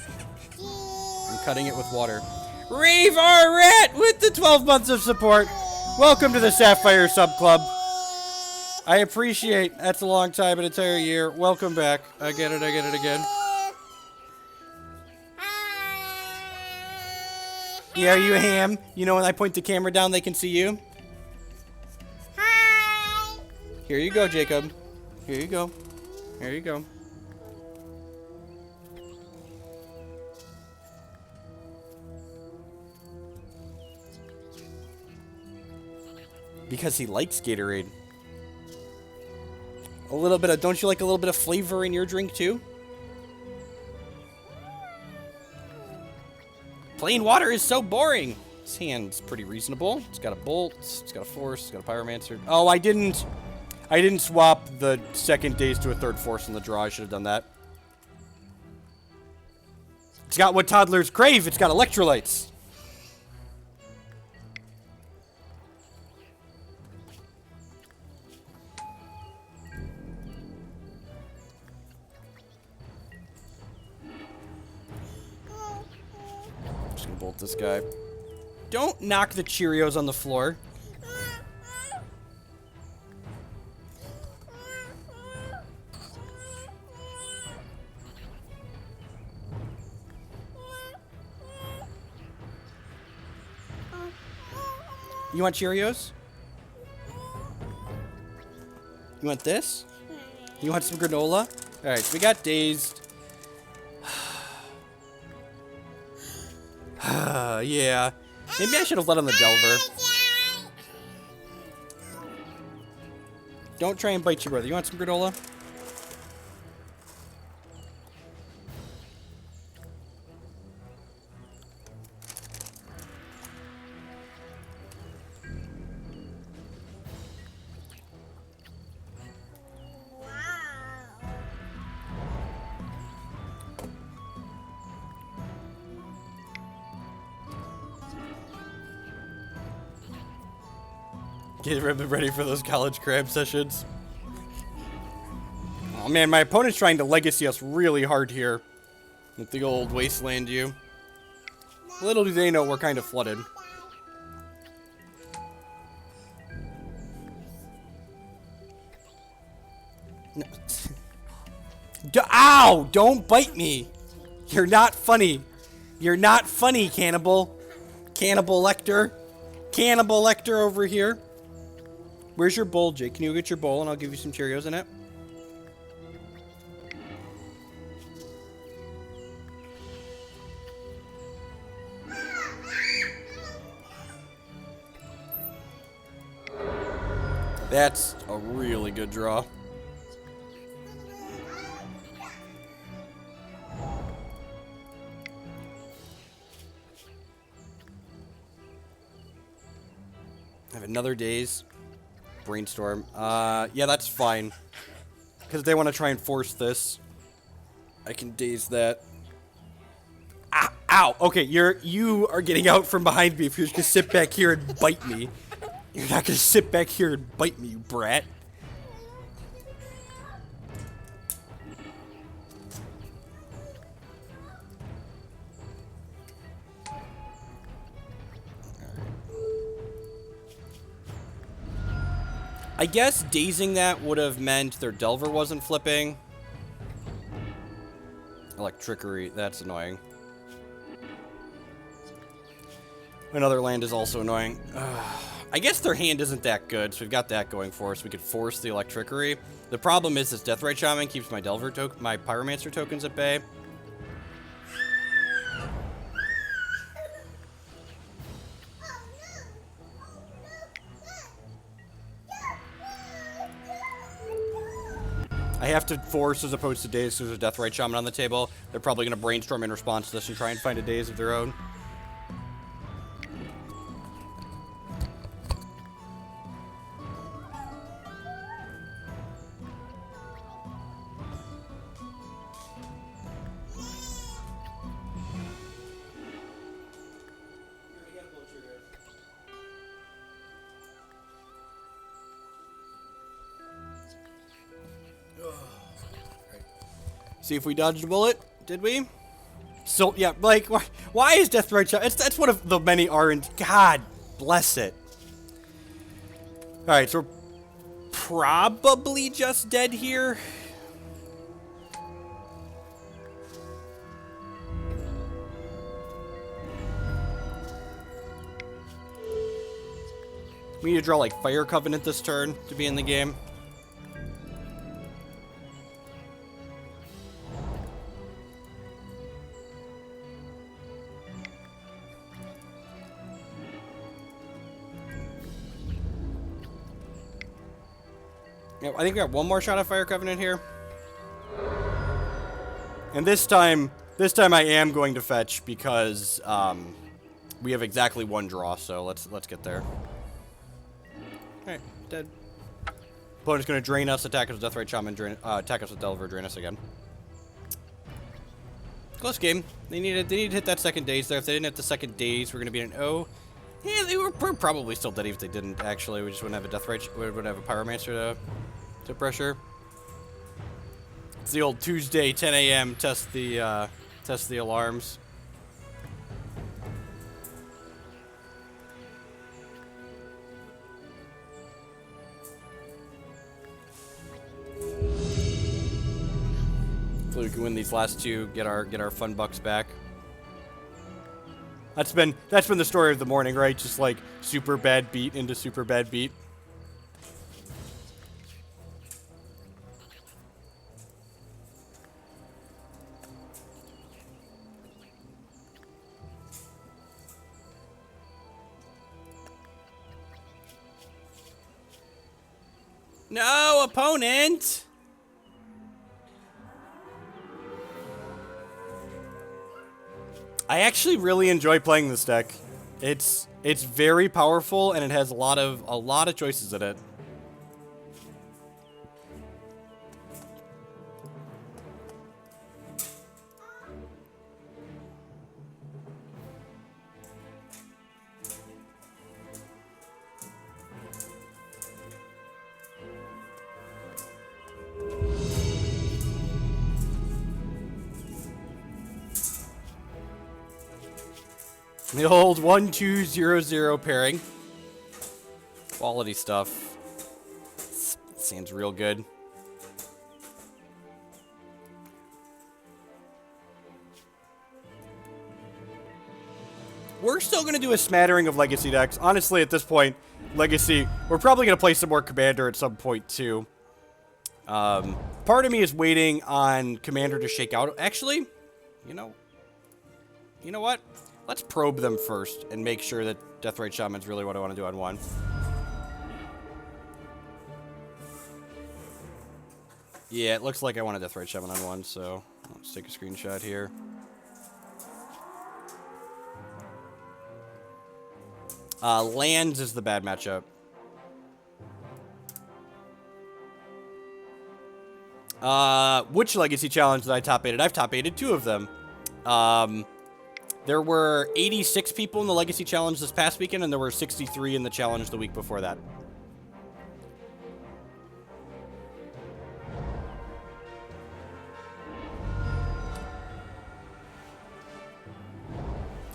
I'm cutting it with water. Reeve our rat with the 12 months of support. Welcome to the Sapphire Sub Club. I appreciate that's a long time, an entire year. Welcome back. I get it again. Yeah, are you a ham? You know when I point the camera down, they can see you? Hi. Here you go, Jacob. Here you go. Here you go. Because he likes Gatorade. A little bit of, don't you like a little bit of flavor in your drink too? Plain water is so boring. This hand's pretty reasonable. It's got a bolt, it's got a force, it's got a pyromancer. Oh, I didn't swap the second Daze to a third force in the draw. I should have done that. It's got what toddlers crave. It's got electrolytes. Just gonna bolt this guy. Don't knock the Cheerios on the floor. You want Cheerios? You want this? You want some granola? Alright, so we got dazed. Yeah. Maybe I should have let on the Delver. Don't try and bite your brother. You want some granola? Get ready for those college crab sessions. Oh man, my opponent's trying to legacy us really hard here. With the old Wasteland you. Little do they know we're kind of flooded. No. Ow! Don't bite me! You're not funny. You're not funny, Cannibal. Cannibal Lecter. Cannibal Lecter over here. Where's your bowl, Jake? Can you get your bowl and I'll give you some Cheerios in it? That's a really good draw. I have another Daze. Brainstorm. Yeah, that's fine. Because they want to try and force this. I can Daze that. Ah, ow! Okay, you are getting out from behind me if you're just gonna sit back here and bite me. You're not gonna sit back here and bite me, you brat. I guess dazing that would have meant their Delver wasn't flipping. Electrickery, that's annoying. Another land is also annoying. I guess their hand isn't that good, so we've got that going for us. We could force the Electrickery. The problem is this Deathrite Shaman keeps my my Pyromancer tokens at bay. I have to force as opposed to Daze, so there's a Deathrite Shaman on the table. They're probably going to Brainstorm in response to this and try and find a Daze of their own. See if we dodged a bullet. Did we? So, yeah, like, why is Deathrite Shaman? That's one of the many aren't. God bless it. Alright, so we're probably just dead here. We need to draw, like, Fire Covenant this turn to be in the game. I think we got one more shot at Fire Covenant here. And this time I am going to fetch because we have exactly one draw, so let's get there. Alright, dead. Opponent's gonna drain us, attack us with Deathrite Shaman, attack us with Delver, drain us again. Close game. They need to hit that second Daze there. If they didn't hit the second Daze, we're gonna be an O. Yeah, they were probably still dead if they didn't, actually. We just wouldn't have a Deathrite, we wouldn't have a Pyromancer to pressure. It's the old Tuesday 10 a.m. test the alarms. So we can win these last two, get our fun bucks back. That's been the story of the morning, right? Just like super bad beat into super bad beat. No, opponent! I actually really enjoy playing this deck. It's very powerful and it has a lot of choices in it. The old 1-2-0-0 pairing. Quality stuff. Seems real good. We're still going to do a smattering of Legacy decks. Honestly, at this point, Legacy, we're probably going to play some more Commander at some point, too. Part of me is waiting on Commander to shake out. Actually, you know what? Let's probe them first and make sure that Deathrite Shaman's really what I want to do on one. Yeah, it looks like I want a Deathrite Shaman on one, so let's take a screenshot here. Lands is the bad matchup. Which Legacy Challenge did I top 8'd? I've top 8'd 2 of them. There were 86 people in the Legacy Challenge this past weekend, and there were 63 in the challenge the week before that.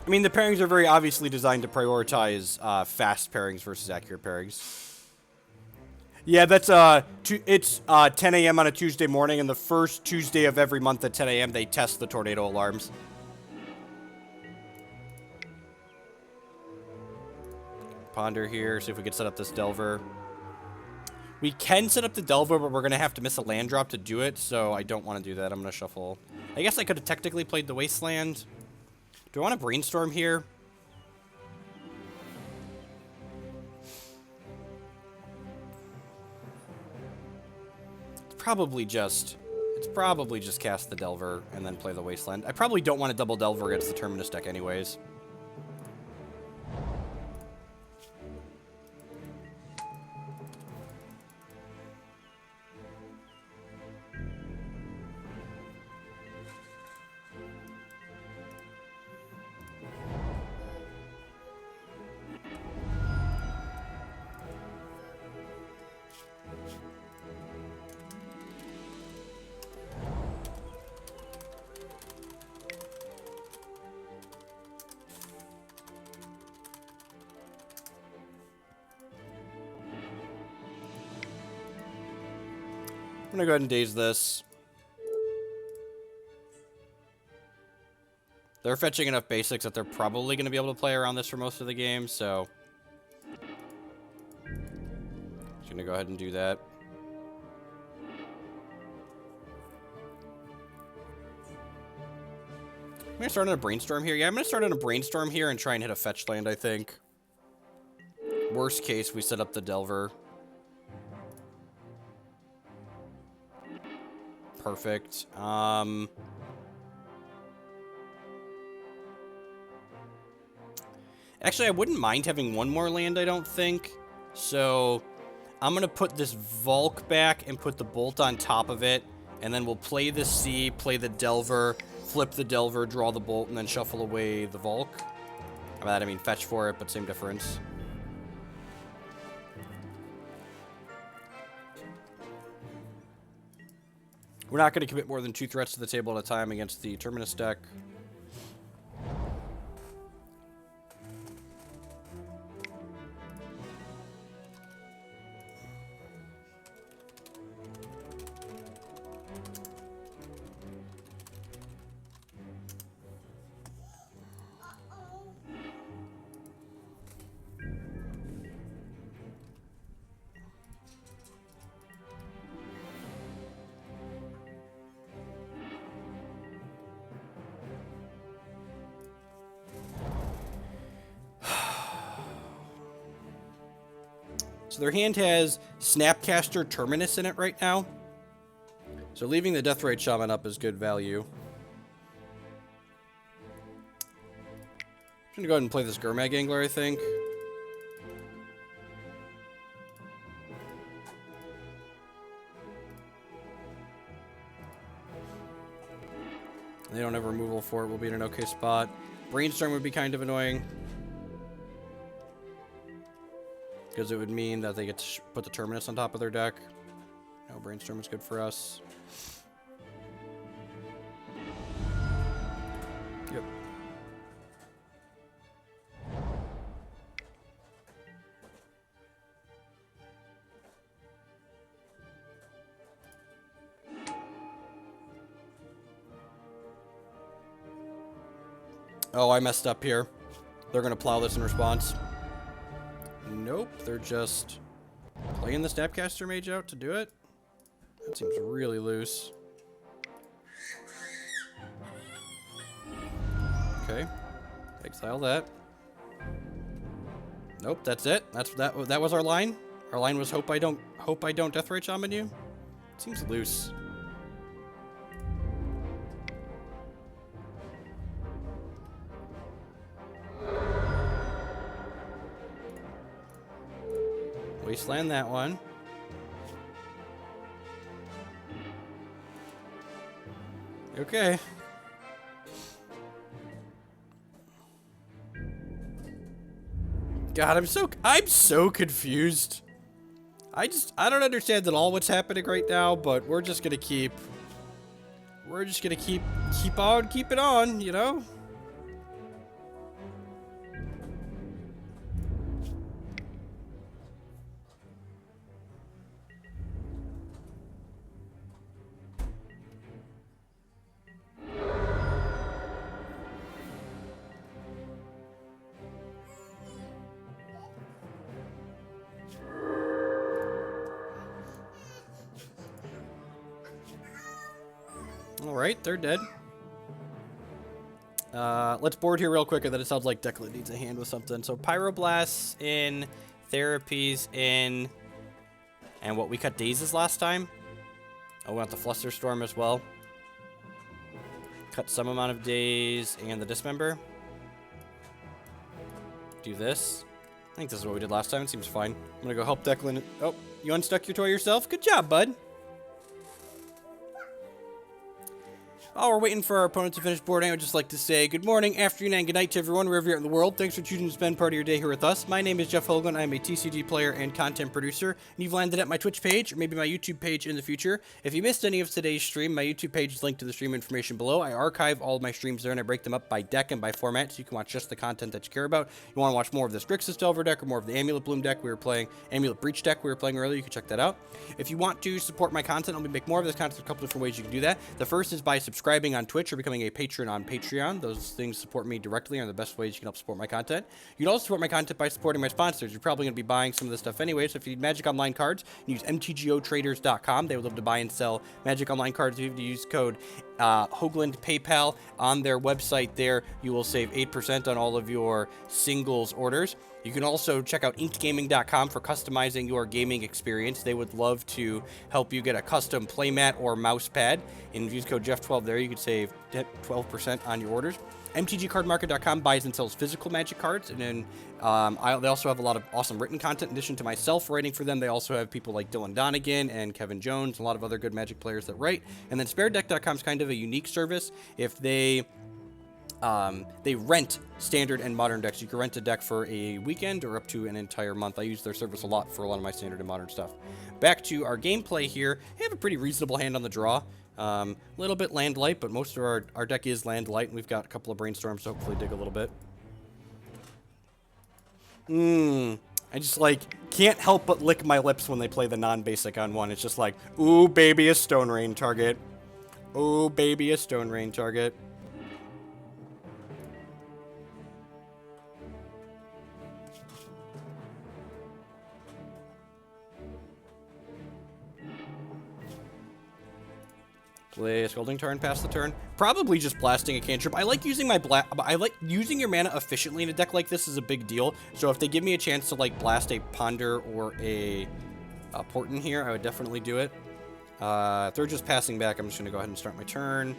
I mean, the pairings are very obviously designed to prioritize fast pairings versus accurate pairings. Yeah, that's it's 10 a.m. on a Tuesday morning, and the first Tuesday of every month at 10 a.m. they test the tornado alarms. Ponder here, see if we can set up this Delver. We can set up the Delver, but we're going to have to miss a land drop to do it, so I don't want to do that. I'm going to shuffle. I guess I could have technically played the Wasteland. Do I want to Brainstorm here? It's probably just cast the Delver and then play the Wasteland. I probably don't want to double Delver against the Terminus deck anyways. I'm gonna go ahead and Daze this. They're fetching enough basics that they're probably gonna be able to play around this for most of the game, so just gonna go ahead and do that. I'm gonna start on a Brainstorm here. Yeah, I'm gonna start on a Brainstorm here and try and hit a fetch land, I think. Worst case, we set up the Delver. Perfect. Actually, I wouldn't mind having one more land, I don't think. So, I'm going to put this Volk back and put the Bolt on top of it. And then we'll play the Sea, play the Delver, flip the Delver, draw the Bolt, and then shuffle away the Volk. By that, I mean fetch for it, but same difference. We're not going to commit more than 2 threats to the table at a time against the Terminus deck. So their hand has Snapcaster Terminus in it right now. So leaving the Deathrite Shaman up is good value. I'm gonna go ahead and play this Gurmag Angler, I think. They don't have removal for it. We'll be in an okay spot. Brainstorm would be kind of annoying, because it would mean that they get to put the Terminus on top of their deck. No, Brainstorm is good for us. Yep. Oh, I messed up here. They're going to plow this in response. Nope, they're just playing the Snapcaster Mage out to do it. That seems really loose. Okay, exile that. Nope, that's it. That was our line. Our line was hope I don't Deathrite Shaman you. Seems loose. Wasteland that one. Okay. God, I'm so confused. I don't understand at all what's happening right now, but we're just gonna keep on keeping on, you know? Alright, they're dead. Let's board here real quick, and then it sounds like Declan needs a hand with something. So Pyroblast in, Therapies in, and what, we cut Dazes last time? Oh, we want the Flusterstorm as well. Cut some amount of Daze and the Dismember. Do this. I think this is what we did last time. It seems fine. I'm gonna go help Declan. Oh, you unstuck your toy yourself? Good job, bud. While we're waiting for our opponent to finish boarding, I would just like to say good morning, afternoon, and good night to everyone wherever you're in the world. Thanks for choosing to spend part of your day here with us. My name is Jeff Hogan. I'm a TCG player and content producer, and you've landed at my Twitch page or maybe my YouTube page in the future. If you missed any of today's stream, my YouTube page is linked to the stream information below. I archive all of my streams there, and I break them up by deck and by format, so you can watch just the content that you care about. You want to watch more of this Grixis Delver deck or more of the Amulet Bloom deck we were playing, Amulet Breach deck we were playing earlier, you can check that out. If you want to support my content, I'll make more of this content a couple different ways you can do that. The first is by subscribing on Twitch or becoming a patron on Patreon. Those things support me directly and are the best ways you can help support my content. You can also support my content by supporting my sponsors. You're probably going to be buying some of this stuff anyway, so if you need Magic Online cards, you use mtgotraders.com. They would love to buy and sell Magic Online cards. If you use code Hoagland PayPal on their website there, you will save 8% on all of your singles orders. You can also check out inkedgaming.com for customizing your gaming experience. They would love to help you get a custom playmat or mouse pad. And if you use code Jeff12 there, you could save 12% on your orders. MTGcardmarket.com buys and sells physical Magic cards, and then they also have a lot of awesome written content in addition to myself writing for them. They also have people like Dylan Donegan and Kevin Jones, a lot of other good Magic players that write. And then SpareDeck.com is kind of a unique service. If they rent standard and modern decks. You can rent a deck for a weekend or up to an entire month. I use their service a lot for a lot of my standard and modern stuff. Back to our gameplay here. I have a pretty reasonable hand on the draw. A little bit land light, but most of our deck is land light, and we've got a couple of Brainstorms to hopefully dig a little bit. I just, can't help but lick my lips when they play the non-basic on one. It's just like, ooh, baby, a Stone Rain target. Ooh, baby, a Stone Rain target. Play a Scalding Tarn past the turn. Probably just blasting a cantrip. I like using using your mana efficiently in a deck like this is a big deal. So if they give me a chance to blast a Ponder or a Portent here, I would definitely do it. If they're just passing back, I'm just gonna go ahead and start my turn.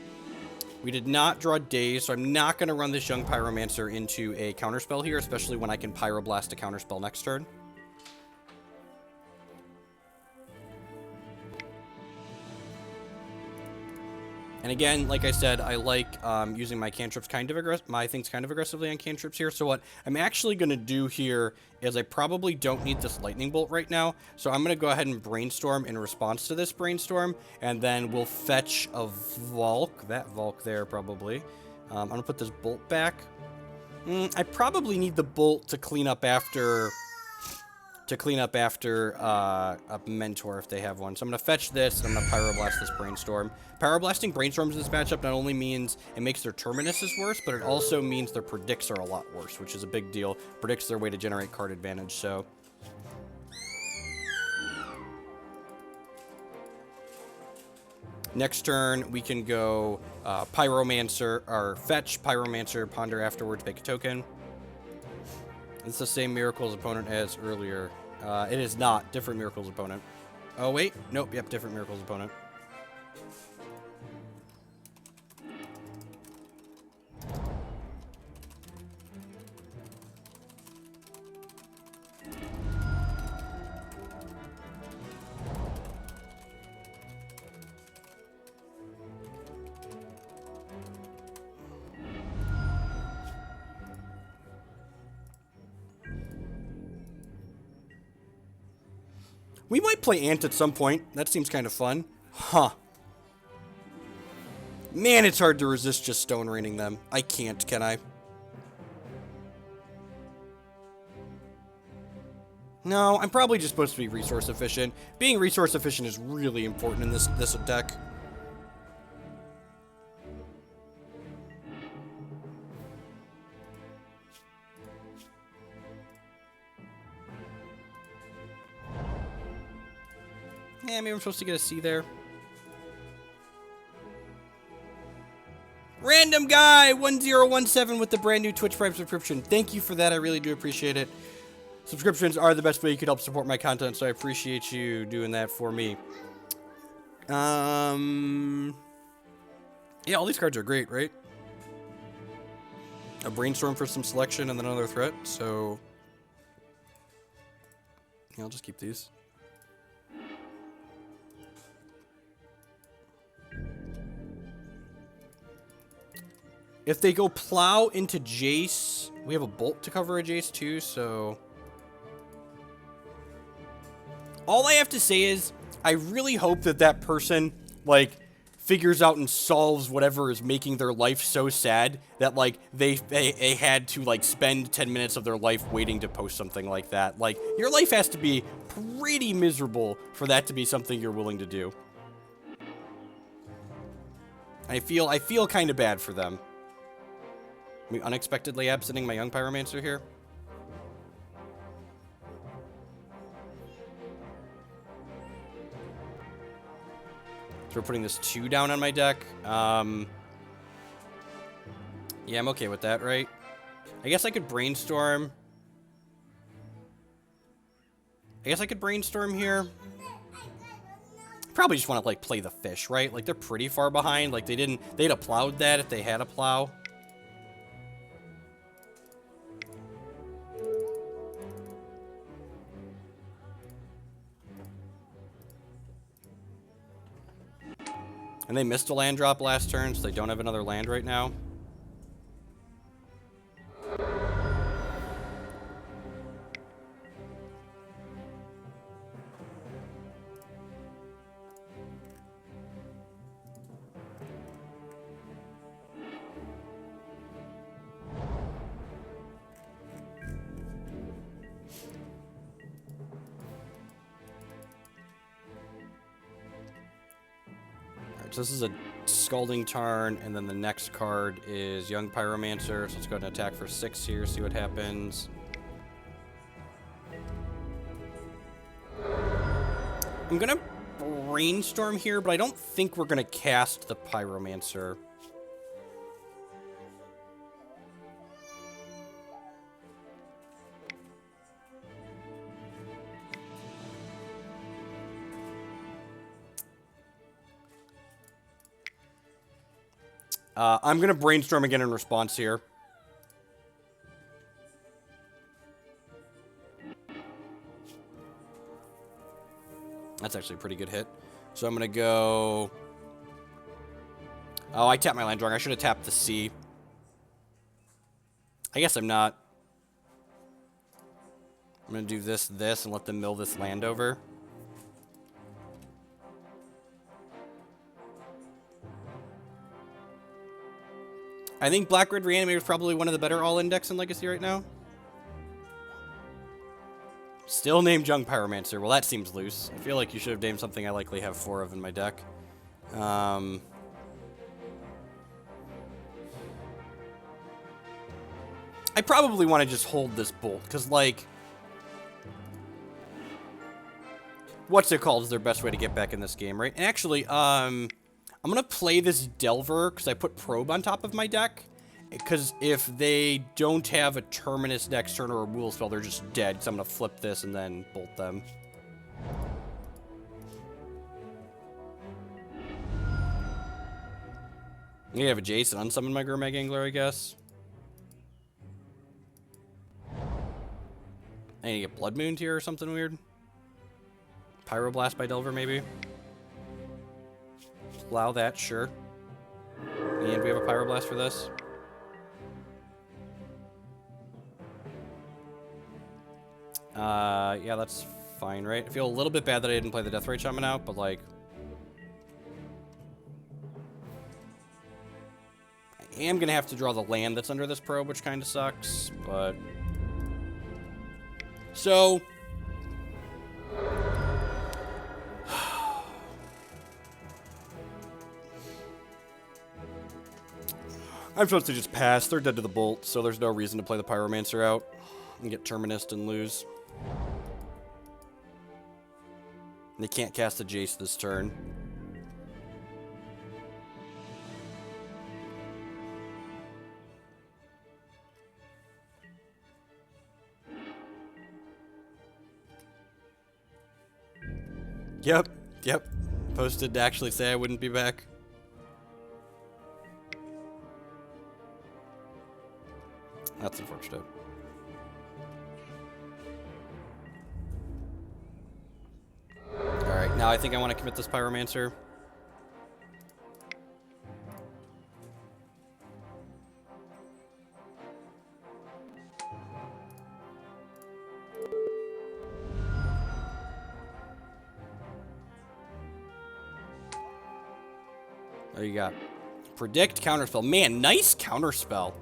We did not draw Daze, so I'm not gonna run this Young Pyromancer into a counterspell here, especially when I can Pyroblast a counterspell next turn. And again, like I said, I like using my cantrips my things kind of aggressively on cantrips here. So what I'm actually going to do here is I probably don't need this lightning bolt right now. So I'm going to go ahead and Brainstorm in response to this Brainstorm. And then we'll fetch a Volk, that Volk there probably. I'm going to put this bolt back. I probably need the bolt to clean up after... a Mentor if they have one. So I'm going to fetch this, and I'm going to Pyroblast this Brainstorm. Pyroblasting Brainstorms in this matchup not only means it makes their Terminuses worse, but it also means their Predicts are a lot worse, which is a big deal. Predicts their way to generate card advantage, so... Next turn, we can go Pyromancer, or fetch Pyromancer, Ponder afterwards, make a token. It's the same Miracle's opponent as earlier. It is not. Different Miracle's opponent. Oh, wait. Nope. Yep, different Miracle's opponent. We might play Ant at some point. That seems kind of fun. Huh. Man, it's hard to resist just Stone Raining them. I can't, can I? No, I'm probably just supposed to be resource efficient. Being resource efficient is really important in this deck. Yeah, maybe I'm supposed to get a C there. Random Guy 1017 with the brand new Twitch Prime subscription. Thank you for that. I really do appreciate it. Subscriptions are the best way you could help support my content, so I appreciate you doing that for me. Yeah, all these cards are great, right? A Brainstorm for some selection and then another threat, so... yeah, I'll just keep these. If they go Plow into Jace, we have a Bolt to cover a Jace too, so... all I have to say is, I really hope that that person, like, figures out and solves whatever is making their life so sad that, like, they had to, like, spend 10 minutes of their life waiting to post something like that. Like, your life has to be pretty miserable for that to be something you're willing to do. I feel kind of bad for them. Am I unexpectedly absenting my Young Pyromancer here? So we're putting this 2 down on my deck. Yeah, I'm okay with that, right? I guess I could Brainstorm. I guess I could Brainstorm here. Probably just want to, like, play the fish, right? Like, they're pretty far behind. Like, they'd have plowed that if they had a plow. And they missed a land drop last turn, so they don't have another land right now. So this is a Scalding Tarn, and then the next card is Young Pyromancer. So let's go ahead and attack for 6 here, see what happens. I'm gonna Brainstorm here, but I don't think we're gonna cast the Pyromancer. I'm going to Brainstorm again in response here. That's actually a pretty good hit. So I'm going to go... oh, I tapped my land wrong. I should have tapped the C. I guess I'm not. I'm going to do this, and let them mill this land over. I think Black-Red Reanimator is probably one of the better all-in decks in Legacy right now. Still named Young Pyromancer. Well, that seems loose. I feel like you should have named something I likely have 4 of in my deck. I probably want to just hold this Bolt, because, like... what's it called is their best way to get back in this game, right? And actually, I'm going to play this Delver, because I put Probe on top of my deck. Because if they don't have a Terminus next turn or a Rule Spell, they're just dead. So I'm going to flip this and then Bolt them. I'm going to have a Jace and unsummon my Gurmag Angler, I guess. I need to get Blood Mooned here or something weird. Pyroblast by Delver, maybe. Allow that, sure. And we have a Pyroblast for this. Yeah, that's fine, right? I feel a little bit bad that I didn't play the Deathrite Shaman out, but, like... I am gonna have to draw the land that's under this probe, which kind of sucks, but... so... I'm supposed to just pass. They're dead to the Bolt, so there's no reason to play the Pyromancer out and get Terminus and lose. They can't cast a Jace this turn. Yep. Yep. Posted to actually say I wouldn't be back. That's unfortunate. Alright, now I think I want to commit this Pyromancer. There you got. Predict, counterspell. Man, nice counterspell.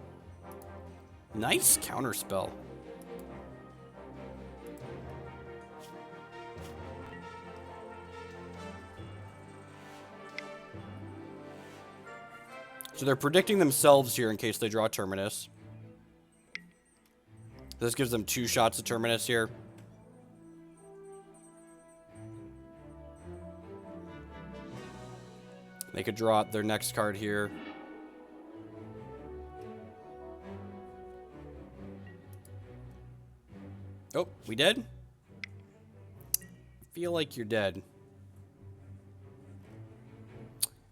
Nice counterspell. So they're predicting themselves here in case they draw Terminus. This gives them 2 shots at Terminus here. They could draw their next card here. Oh, we dead? Feel like you're dead.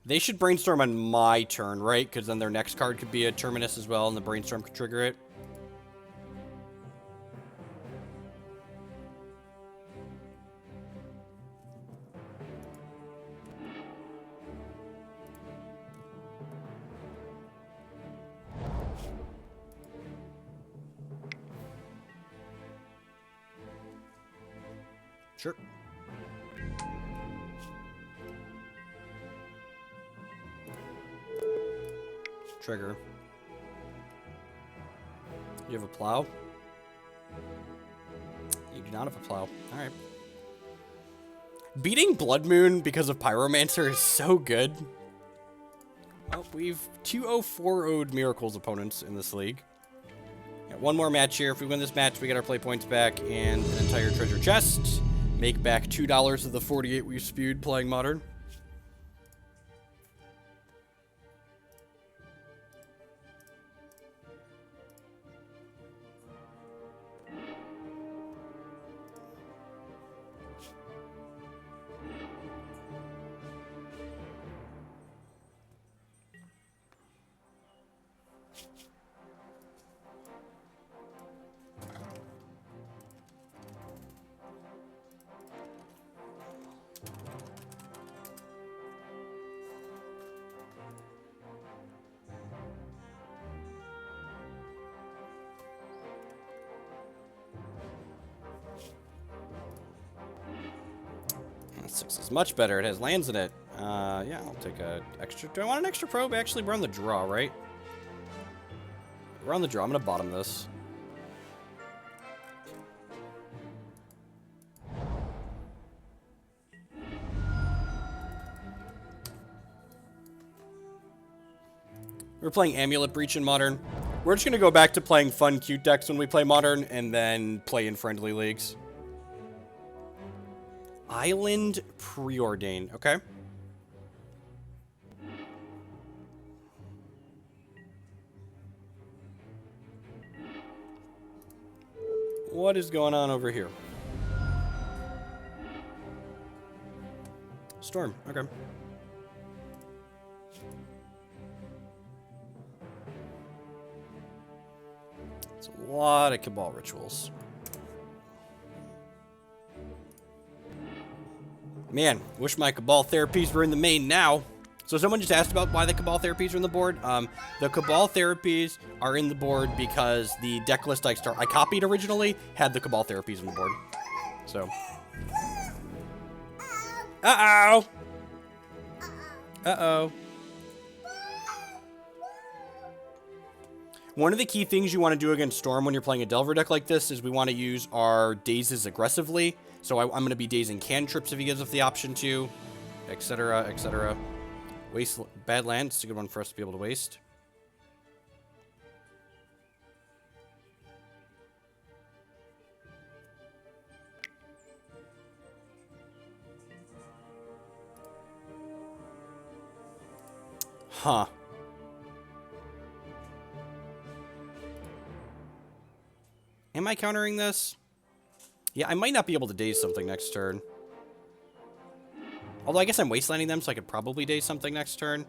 They should Brainstorm on my turn, right? Because then their next card could be a Terminus as well, and the Brainstorm could trigger it. Sure. Trigger. You have a plow? You do not have a plow. Alright. Beating Blood Moon because of Pyromancer is so good. Well, we've 2-0-4-0'd Miracles opponents in this league. Got one more match here. If we win this match, we get our play points back and an entire treasure chest. Make back $2 of the 48 we spewed playing Modern. Six is much better. It has lands in it. Yeah, I'll take a extra. Do I want an extra probe? Actually, we're on the draw, right? We're on the draw. I'm gonna bottom this. We're playing Amulet Breach in Modern. We're just gonna go back to playing fun, cute decks when we play Modern, and then play in friendly leagues. Island Preordain. Okay. What is going on over here? Storm. Okay. It's a lot of Cabal rituals. Man, wish my Cabal Therapies were in the main now. So someone just asked about why the Cabal Therapies are in the board. The Cabal Therapies are in the board because the deck list I copied originally had the Cabal Therapies in the board. So. Uh-oh. Uh-oh. One of the key things you want to do against Storm when you're playing a Delver deck like this is we want to use our Dazes aggressively. So I'm going to be dazing cantrips if he gives us the option to, etc., etc. Wasteland, Badlands, it's a good one for us to be able to waste. Huh. Am I countering this? Yeah, I might not be able to daze something next turn. Although I guess I'm Wastelanding them, so I could probably Daze something next turn.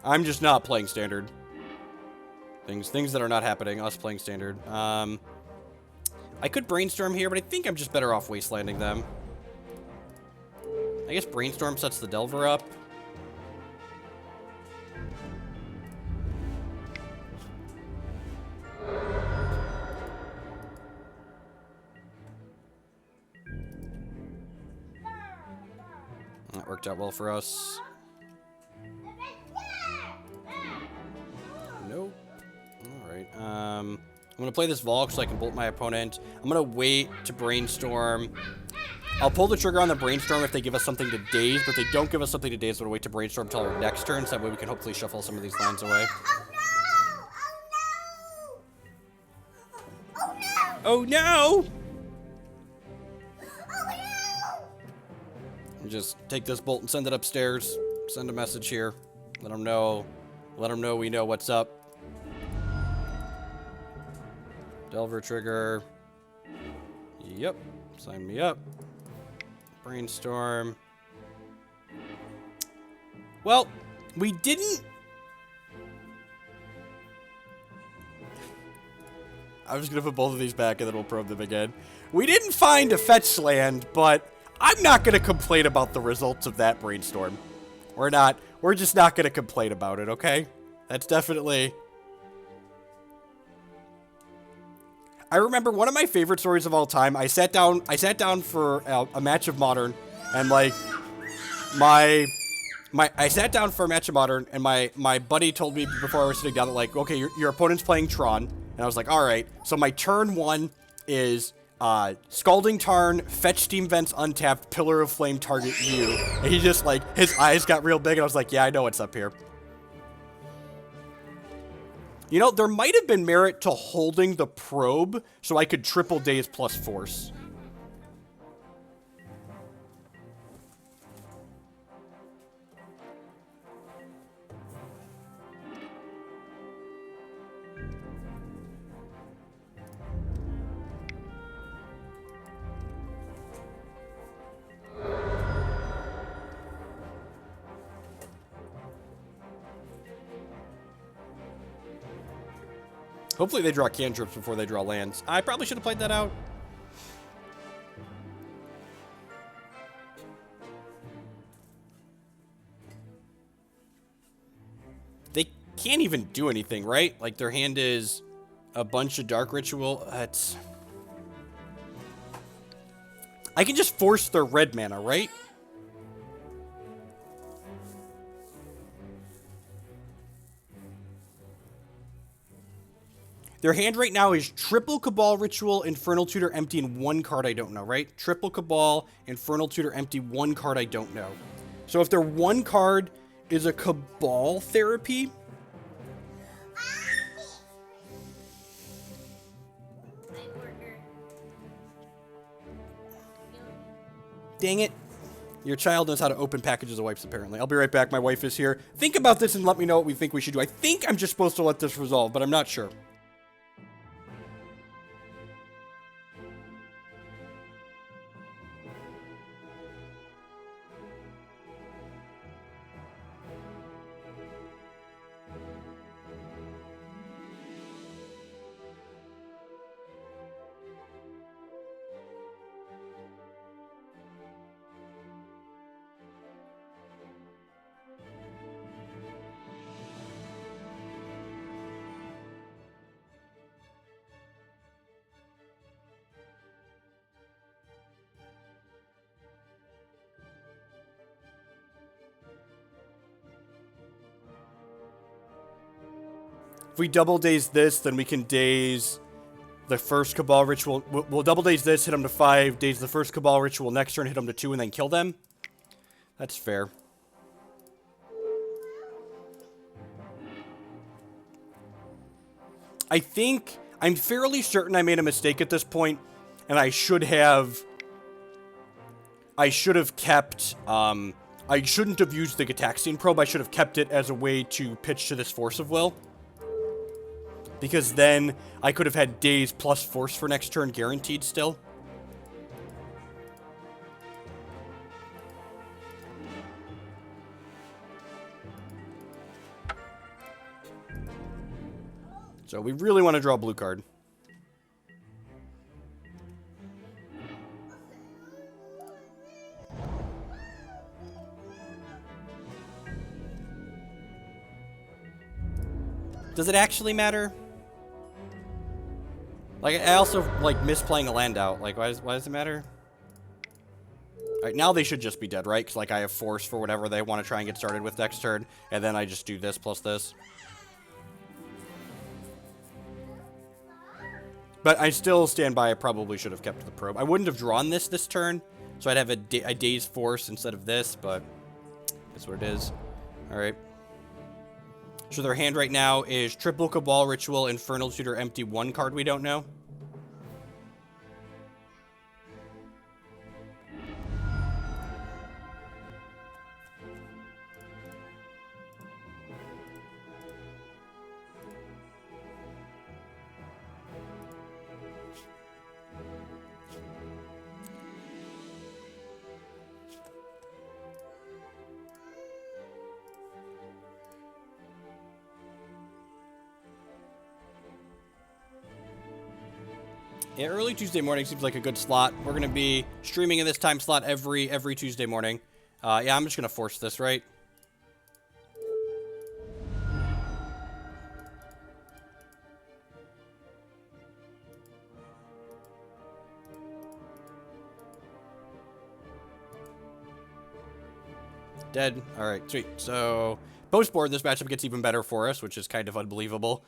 I'm just not playing Standard. Things that are not happening. Us playing Standard. I could Brainstorm here, but I think I'm just better off Wastelanding them. I guess Brainstorm sets the Delver up. That worked out well for us. Nope. Alright. I'm going to play this Volk so I can bolt my opponent. I'm going to wait to Brainstorm. I'll pull the trigger on the Brainstorm if they give us something to Daze, but if they don't give us something to Daze, I'm going to wait to Brainstorm until our next turn, so that way we can hopefully shuffle some of these lands away. Oh no! And just take this bolt and send it upstairs. Send a message here. Let them know. Let them know we know what's up. Delver trigger. Yep. Sign me up. Brainstorm. Well, we didn't... I'm just going to put both of these back and then we'll probe them again. We didn't find a fetch land, but I'm not going to complain about the results of that Brainstorm. We're not. We're just not going to complain about it, okay? That's definitely... I remember one of my favorite stories of all time. I sat down for a match of Modern, and like I sat down for a match of Modern, and my buddy told me before I was sitting down that like, okay, your opponent's playing Tron, and I was like, all right. So my turn one is Scalding Tarn, fetch Steam Vents untapped, Pillar of Flame target you. And he just like his eyes got real big, and I was like, yeah, I know what's up here. You know, there might have been merit to holding the probe so I could triple Daze plus Force. Hopefully they draw cantrips before they draw lands. I probably should have played that out. They can't even do anything, right? Like, their hand is a bunch of Dark Ritual. That's... I can just force their red mana, right? Their hand right now is triple Cabal Ritual, Infernal Tutor empty, and one card I don't know, right? Triple Cabal, Infernal Tutor empty, one card I don't know. So if their one card is a Cabal Therapy... Dang it. Your child knows how to open packages of wipes, apparently. I'll be right back. My wife is here. Think about this and let me know what we think we should do. I think I'm just supposed to let this resolve, but I'm not sure. If we double Daze this, then we can Daze the first Cabal Ritual. We'll double Daze this, hit them to 5, Daze the first Cabal Ritual next turn, hit them to 2, and then kill them. That's fair. I think... I'm fairly certain I made a mistake at this point, and I should have... I should have kept... I shouldn't have used the Gitaxian Probe. I should have kept it as a way to pitch to this Force of Will. Because then I could have had Daze plus Force for next turn guaranteed still. So we really want to draw a blue card. Does it actually matter? Like, I also, like, miss playing a land out. Like, why does it matter? Alright, now they should just be dead, right? Because, like, I have Force for whatever they want to try and get started with next turn. And then I just do this plus this. But I still stand by I probably should have kept the probe. I wouldn't have drawn this turn. So I'd have a Daze Force instead of this, but that's what it is. Alright. So their hand right now is triple Cabal Ritual, Infernal Tutor, empty one card we don't know. Yeah, early Tuesday morning seems like a good slot. We're going to be streaming in this time slot every Tuesday morning. Yeah, I'm just going to force this, right? Dead. All right, sweet. So, post-board, this matchup gets even better for us, which is kind of unbelievable.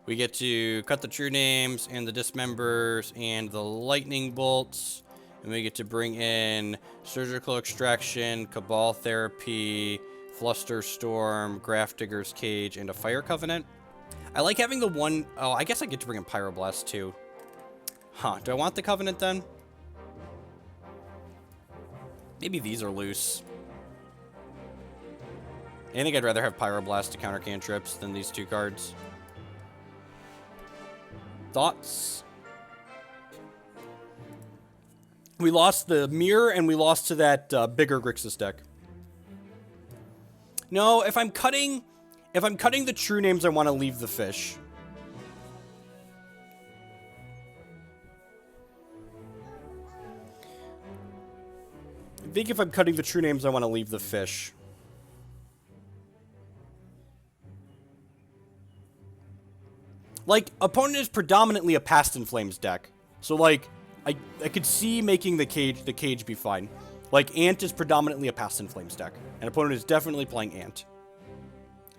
We get to cut the True Names and the Dismembers and the Lightning Bolts. And we get to bring in Surgical Extraction, Cabal Therapy, Flusterstorm, Grafdigger's Cage, and a Fire Covenant. I like having the one... Oh, I guess I get to bring in Pyroblast, too. Huh, do I want the Covenant, then? Maybe these are loose. I think I'd rather have Pyroblast to counter cantrips than these two cards. Thoughts? We lost the Mirror, and we lost to that bigger Grixis deck. No, if I'm cutting the True Names, I want to leave the fish. I think if I'm cutting the True Names, I want to leave the fish. Like, opponent is predominantly a Past in Flames deck. So, like, I could see making the cage be fine. Like, Ant is predominantly a Past in Flames deck. And opponent is definitely playing Ant.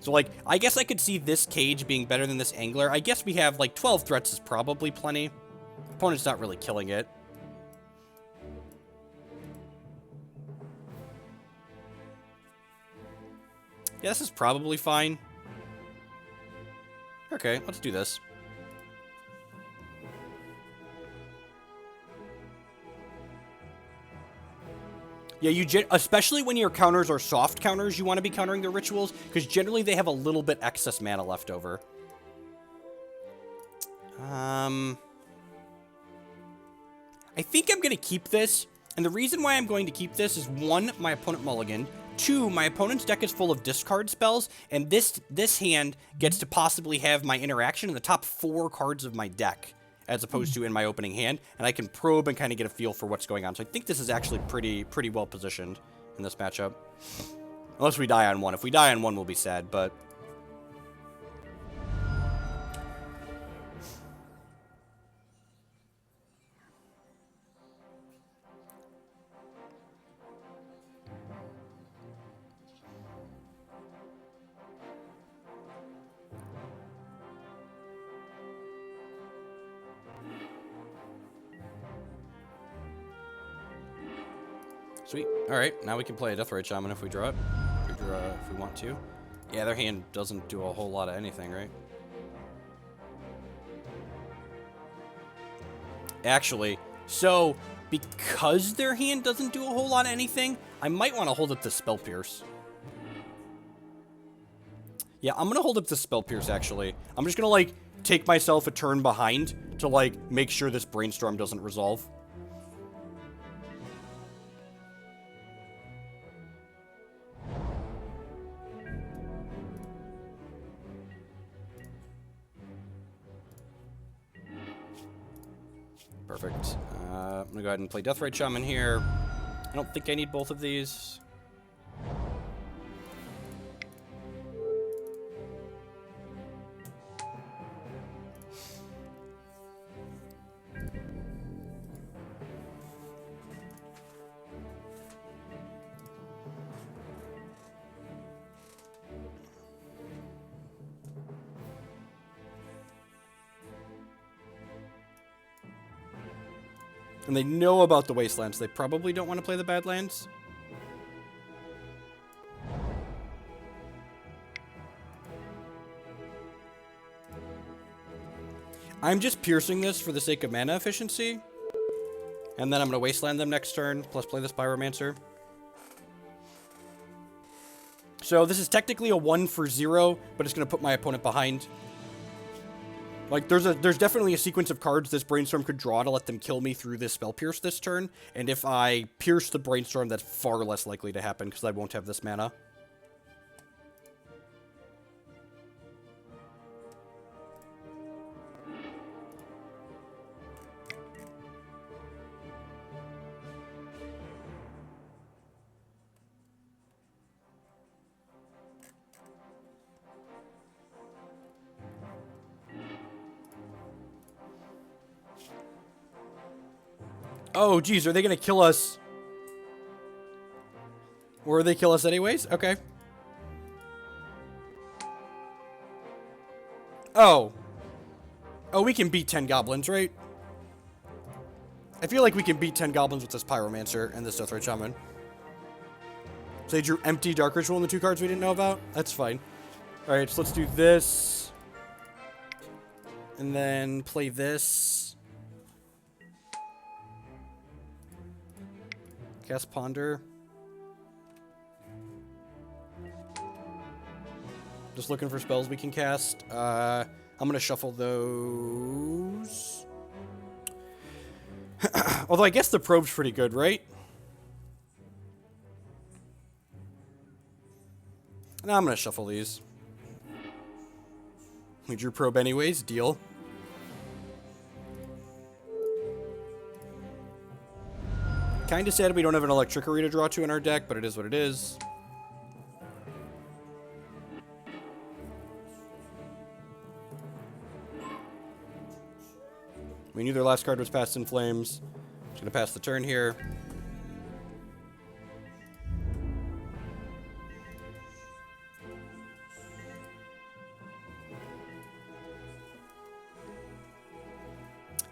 So, like, I guess I could see this cage being better than this Angler. I guess we have, like, 12 threats is probably plenty. Opponent's not really killing it. Yeah, this is probably fine. Okay, let's do this. Yeah, especially when your counters are soft counters, you want to be countering their rituals, because generally they have a little bit excess mana left over. I think I'm going to keep this, and the reason why I'm going to keep this is, one, my opponent mulliganed. Two, my opponent's deck is full of discard spells, and this hand gets to possibly have my interaction in the top 4 cards of my deck, as opposed to in my opening hand, and I can probe and kind of get a feel for what's going on. So I think this is actually pretty well positioned in this matchup. Unless we die on one. If we die on one, we'll be sad, but... Sweet. Alright, now we can play a Deathrite Shaman if we draw it. If we want to. Yeah, their hand doesn't do a whole lot of anything, right? Actually, so, because their hand doesn't do a whole lot of anything, I might want to hold it to Spell Pierce. Yeah, I'm gonna hold up the Spell Pierce, actually. I'm just gonna, like, take myself a turn behind to, like, make sure this Brainstorm doesn't resolve. Perfect. I'm gonna go ahead and play Deathrite Shaman here. I don't think I need both of these. And they know about the Wastelands. They probably don't want to play the Badlands. I'm just piercing this for the sake of mana efficiency. And then I'm going to Wasteland them next turn, plus play this Pyromancer. So this is technically a 1 for 0, but it's going to put my opponent behind. Like, there's definitely a sequence of cards this Brainstorm could draw to let them kill me through this Spell Pierce this turn. And if I pierce the Brainstorm, that's far less likely to happen, because I won't have this mana. Oh, geez, are they going to kill us? Or they kill us anyways? Okay. Oh. Oh, we can beat 10 goblins, right? I feel like we can beat 10 goblins with this Pyromancer and this Deathrite Shaman. So they drew empty Dark Ritual in the 2 cards we didn't know about? That's fine. Alright, so let's do this. And then play this. Cast Ponder. Just looking for spells we can cast. I'm going to shuffle those. Although I guess the Probe's pretty good, right? Now I'm going to shuffle these. We drew Probe anyways. Deal. Kinda sad we don't have an Electrickery to draw to in our deck, but it is what it is. We knew their last card was Past in Flames. Just gonna pass the turn here.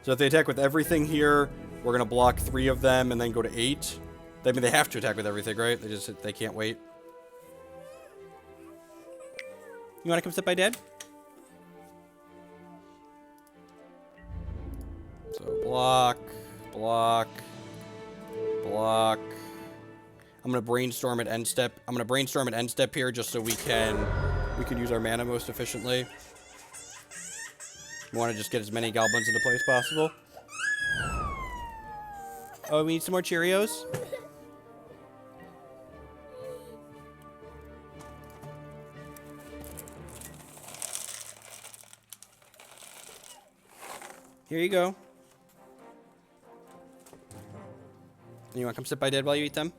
So if they attack with everything here, we're going to block 3 of them and then go to 8. I mean, they have to attack with everything, right? They can't wait. You want to come sit by Dad? So block, block, block. I'm going to Brainstorm at end step. I'm going to Brainstorm at end step here just so we can use our mana most efficiently. We want to just get as many goblins into play as possible. Oh, we need some more Cheerios? Here you go. You want to come sit by Dad while you eat them?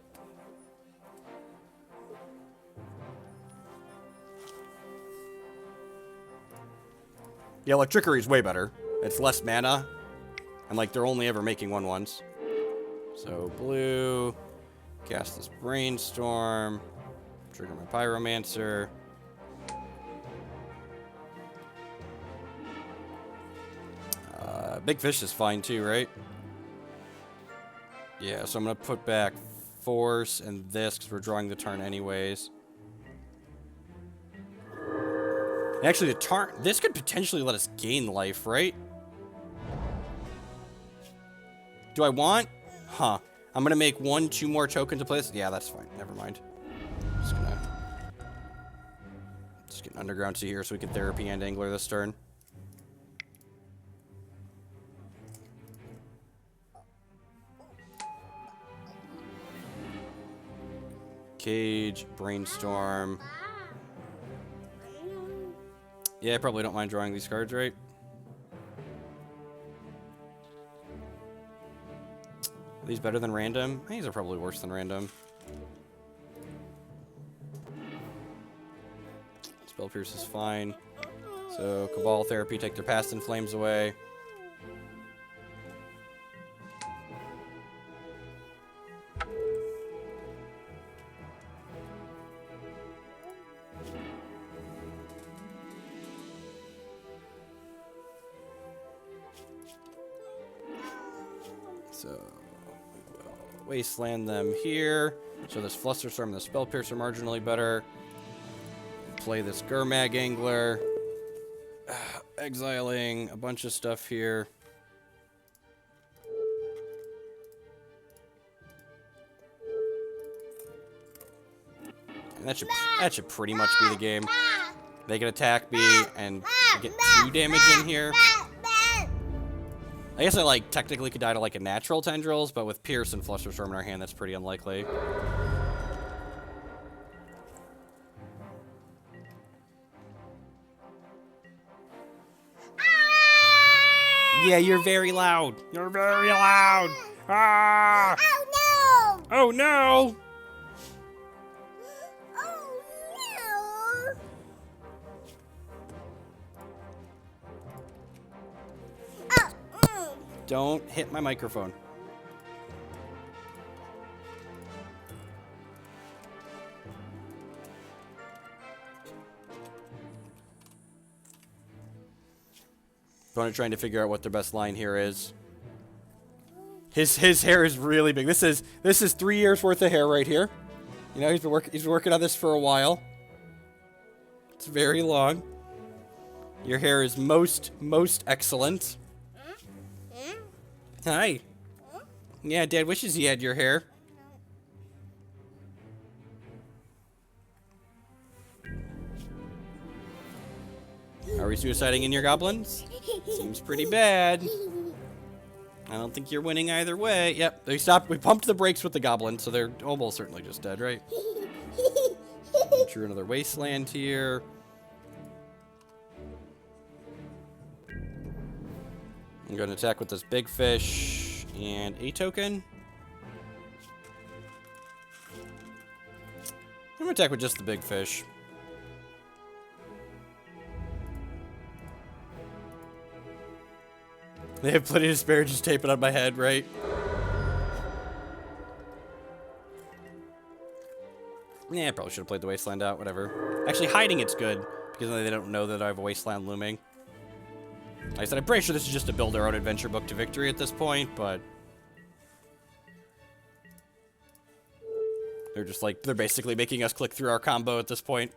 The Electrickery is way better. It's less mana. And, like, they're only ever making 1/1s. So, blue. Cast this Brainstorm. Trigger my Pyromancer. Big Fish is fine, too, right? Yeah, so I'm going to put back Force and this, because we're drawing the turn anyways. Actually, the Tarn... This could potentially let us gain life, right? Do I want... Huh. I'm going to make 2 more tokens to play this. Yeah, that's fine. Never mind. Just going to Let's get an Underground Sea here so we can Therapy and Angler this turn. Cage, Brainstorm. Yeah, I probably don't mind drawing these cards, right? Are these better than random? These are probably worse than random. Spell Pierce is fine. So, Cabal Therapy, take their Past in Flames away. So, we will Wasteland them here. So this Flusterstorm and the Spell Pierce are marginally better. Play this Gurmag Angler. Exiling a bunch of stuff here. And that should pretty much be the game. They can attack me and get 2 damage in here. I guess I, like, technically could die to, like, a natural Tendrils, but with Pierce and Flusterstorm in our hand, that's pretty unlikely. Yeah, you're very loud. You're very loud. Ah! Oh, no! Oh, no! Oh, no! Don't hit my microphone. Opponent trying to figure out what their best line here is. His hair is really big. This is 3 years worth of hair right here. You know, he's been working on this for a while. It's very long. Your hair is most excellent. Hi. Yeah, Dad wishes he had your hair. Are we suiciding in your goblins? Seems pretty bad. I don't think you're winning either way. Yep, they stopped. We pumped the brakes with the goblins, so they're almost certainly just dead, right? Drew another Wasteland here. I'm going to attack with this big fish and a token. I'm going to attack with just the big fish. They have plenty of asparagus taping on my head, right? Yeah, I probably should have played the Wasteland out, whatever. Actually, hiding it's good, because then they don't know that I have a Wasteland looming. Like I said, I'm pretty sure this is just to build our own adventure book to victory at this point, but... They're just like, they're basically making us click through our combo at this point.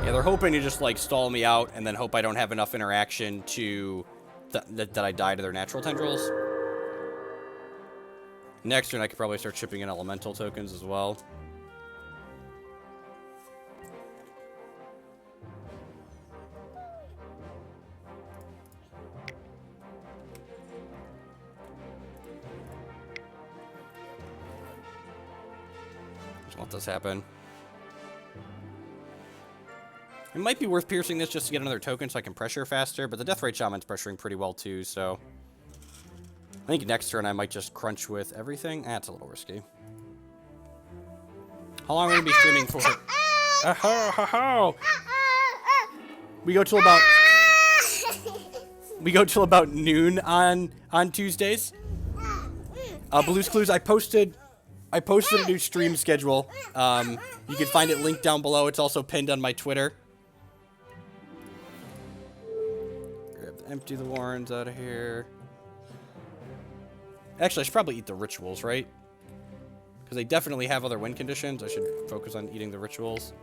Yeah, they're hoping to just, like, stall me out and then hope I don't have enough interaction to... that I die to their natural tendrils. Next turn, I could probably start chipping in elemental tokens as well. Just let this happen. It might be worth piercing this just to get another token so I can pressure faster, but the Deathrite Shaman's pressuring pretty well too, so... I think next turn I might just crunch with everything. That's a little risky. How long are we going to be streaming for? We go till about... We go till about noon on Tuesdays. Blue's Clues, I posted a new stream schedule. You can find it linked down below. It's also pinned on my Twitter. Empty the Warrens out of here. Actually, I should probably eat the rituals, right? Because they definitely have other win conditions. I should focus on eating the rituals.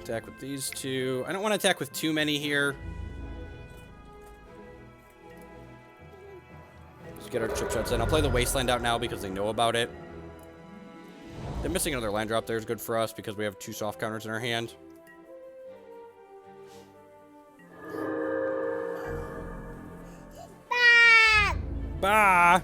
Attack with these two. I don't want to attack with too many here. Let's get our chip shots in. I'll play the Wasteland out now because they know about it. They're missing another land drop there is good for us because we have 2 soft counters in our hand. Bah!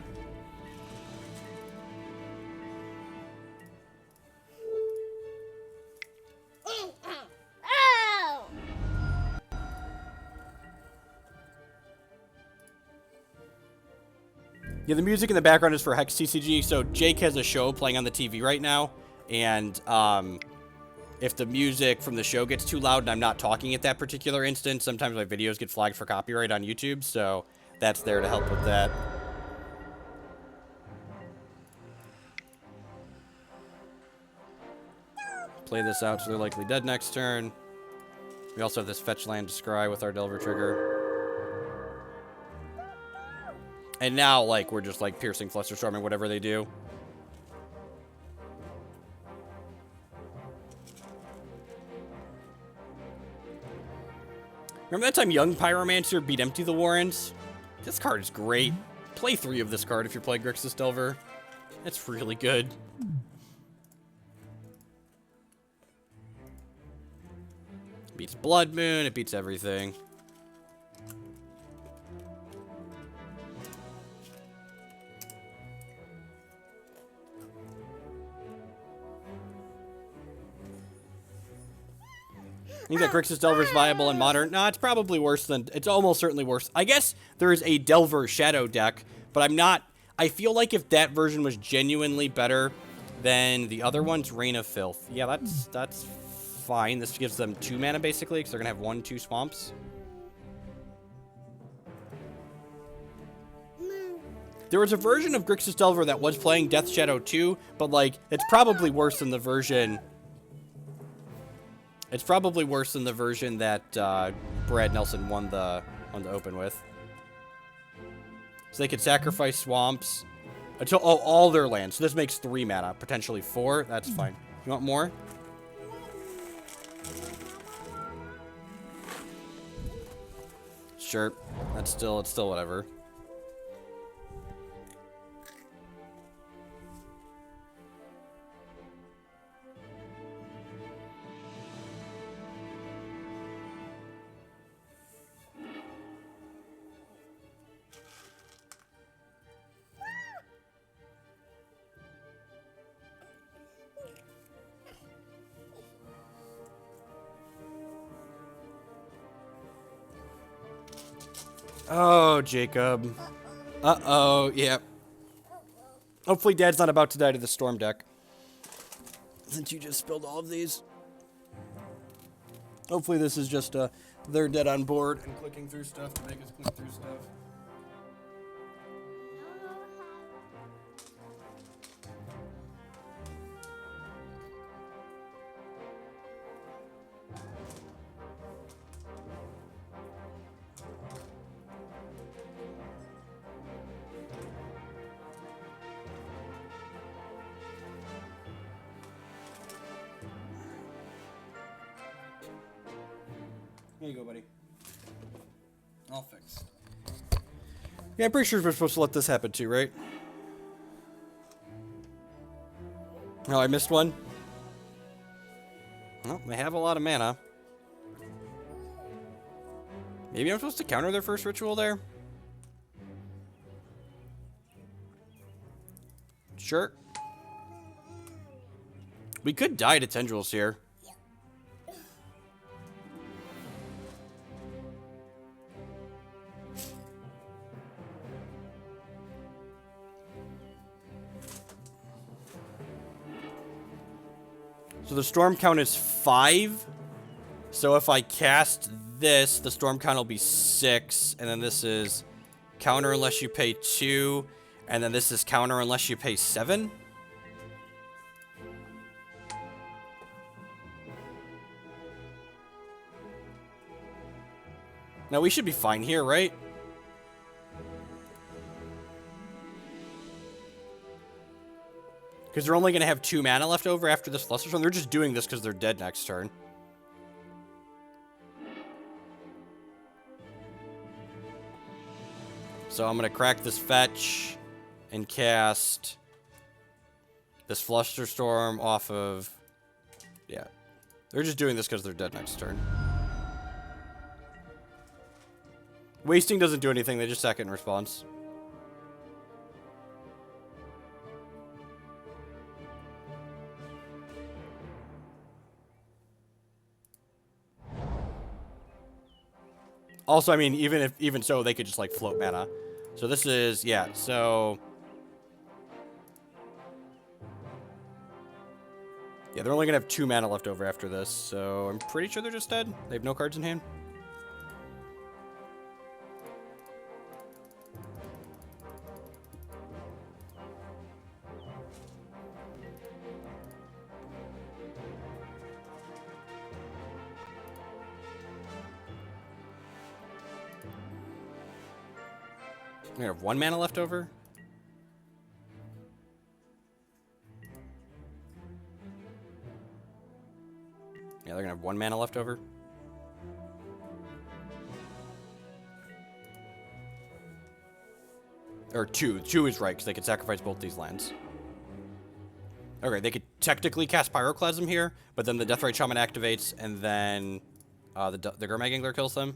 Yeah, the music in the background is for Hex TCG. So Jake has a show playing on the TV right now, and if the music from the show gets too loud and I'm not talking at that particular instance, sometimes my videos get flagged for copyright on YouTube, so that's there to help with that. Play this out so they're likely dead next turn. We also have this fetch land to scry with our Delver trigger. And now, like, we're just, like, piercing Flusterstorming whatever they do. Remember that time Young Pyromancer beat Empty the Warrens? This card is great. Play 3 of this card if you're playing Grixis Delver. It's really good. It beats Blood Moon, it beats everything. I think that Grixis Delver is viable in Modern. No, it's probably worse than... It's almost certainly worse. I guess there is a Delver Shadow deck, but I'm not... I feel like if that version was genuinely better than the other ones, Reign of Filth. Yeah, that's fine. This gives them 2 mana, basically, because they're going to have 1-2 swamps. There was a version of Grixis Delver that was playing Death Shadow 2, but, like, it's probably worse than the version... It's probably worse than the version that Brad Nelson won the Open with. So they could sacrifice swamps until all their lands. So this makes 3 mana, potentially 4. That's fine. You want more? Sure. It's still whatever. Oh, Jacob. Uh-oh, yeah. Hopefully Dad's not about to die to the Storm deck. Since you just spilled all of these. Hopefully this is just they're dead on board and clicking through stuff to make us click through stuff. Here you go, buddy. All fixed. Yeah, I'm pretty sure we're supposed to let this happen too, right? Oh, I missed one? Well, they have a lot of mana. Maybe I'm supposed to counter their first ritual there? Sure. We could die to Tendrils here. So the storm count is 5. So if I cast this, the storm count will be 6. And then this is counter unless you pay 2. And then this is counter unless you pay 7. Now, we should be fine here, right? Because they're only going to have 2 mana left over after this Flusterstorm. They're just doing this because they're dead next turn. So I'm going to crack this fetch and cast this Flusterstorm off of... Yeah. They're just doing this because they're dead next turn. Wasting doesn't do anything. They just sack it in response. Also, I mean, even so, they could just, like, float mana. So this is, yeah, so... Yeah, they're only going to have 2 mana left over after this, so I'm pretty sure they're just dead. They have no cards in hand. We have 1 mana left over. Yeah, they're gonna have 1 mana left over. Or 2. 2 is right, because they could sacrifice both these lands. Okay, they could technically cast Pyroclasm here, but then the Deathrite Shaman activates, and then the Gurmag Angler kills them.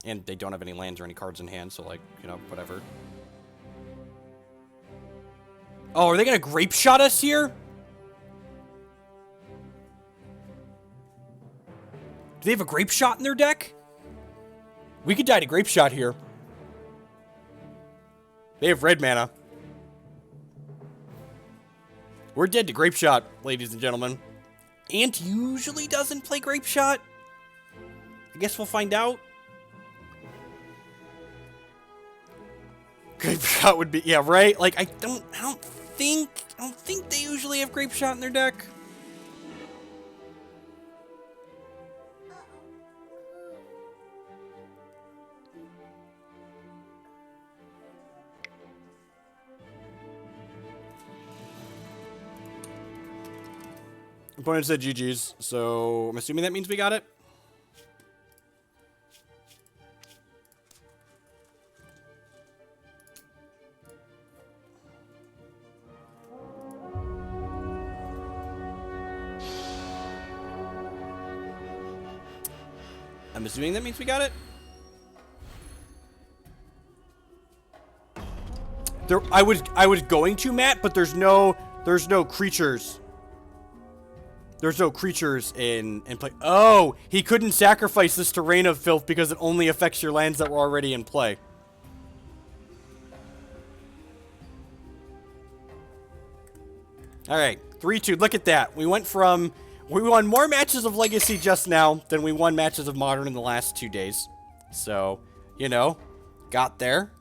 And they don't have any lands or any cards in hand, so, like, you know, whatever. Oh, are they gonna Grape Shot us here? Do they have a Grape Shot in their deck? We could die to Grape Shot here. They have red mana. We're dead to Grape Shot, ladies and gentlemen. Ant usually doesn't play Grape Shot. I guess we'll find out. Grape Shot would be, yeah, right? Like, I don't think they usually have Grape Shot in their deck. Opponent said GG's, so I'm assuming that means we got it. I'm assuming that means we got it. I was going to, Matt, but there's no creatures. There's no creatures in play. Oh, he couldn't sacrifice this Terrain of Filth because it only affects your lands that were already in play. All right, 3-2. Look at that. We won more matches of Legacy just now than we won matches of Modern in the last 2 days. So, you know, got there.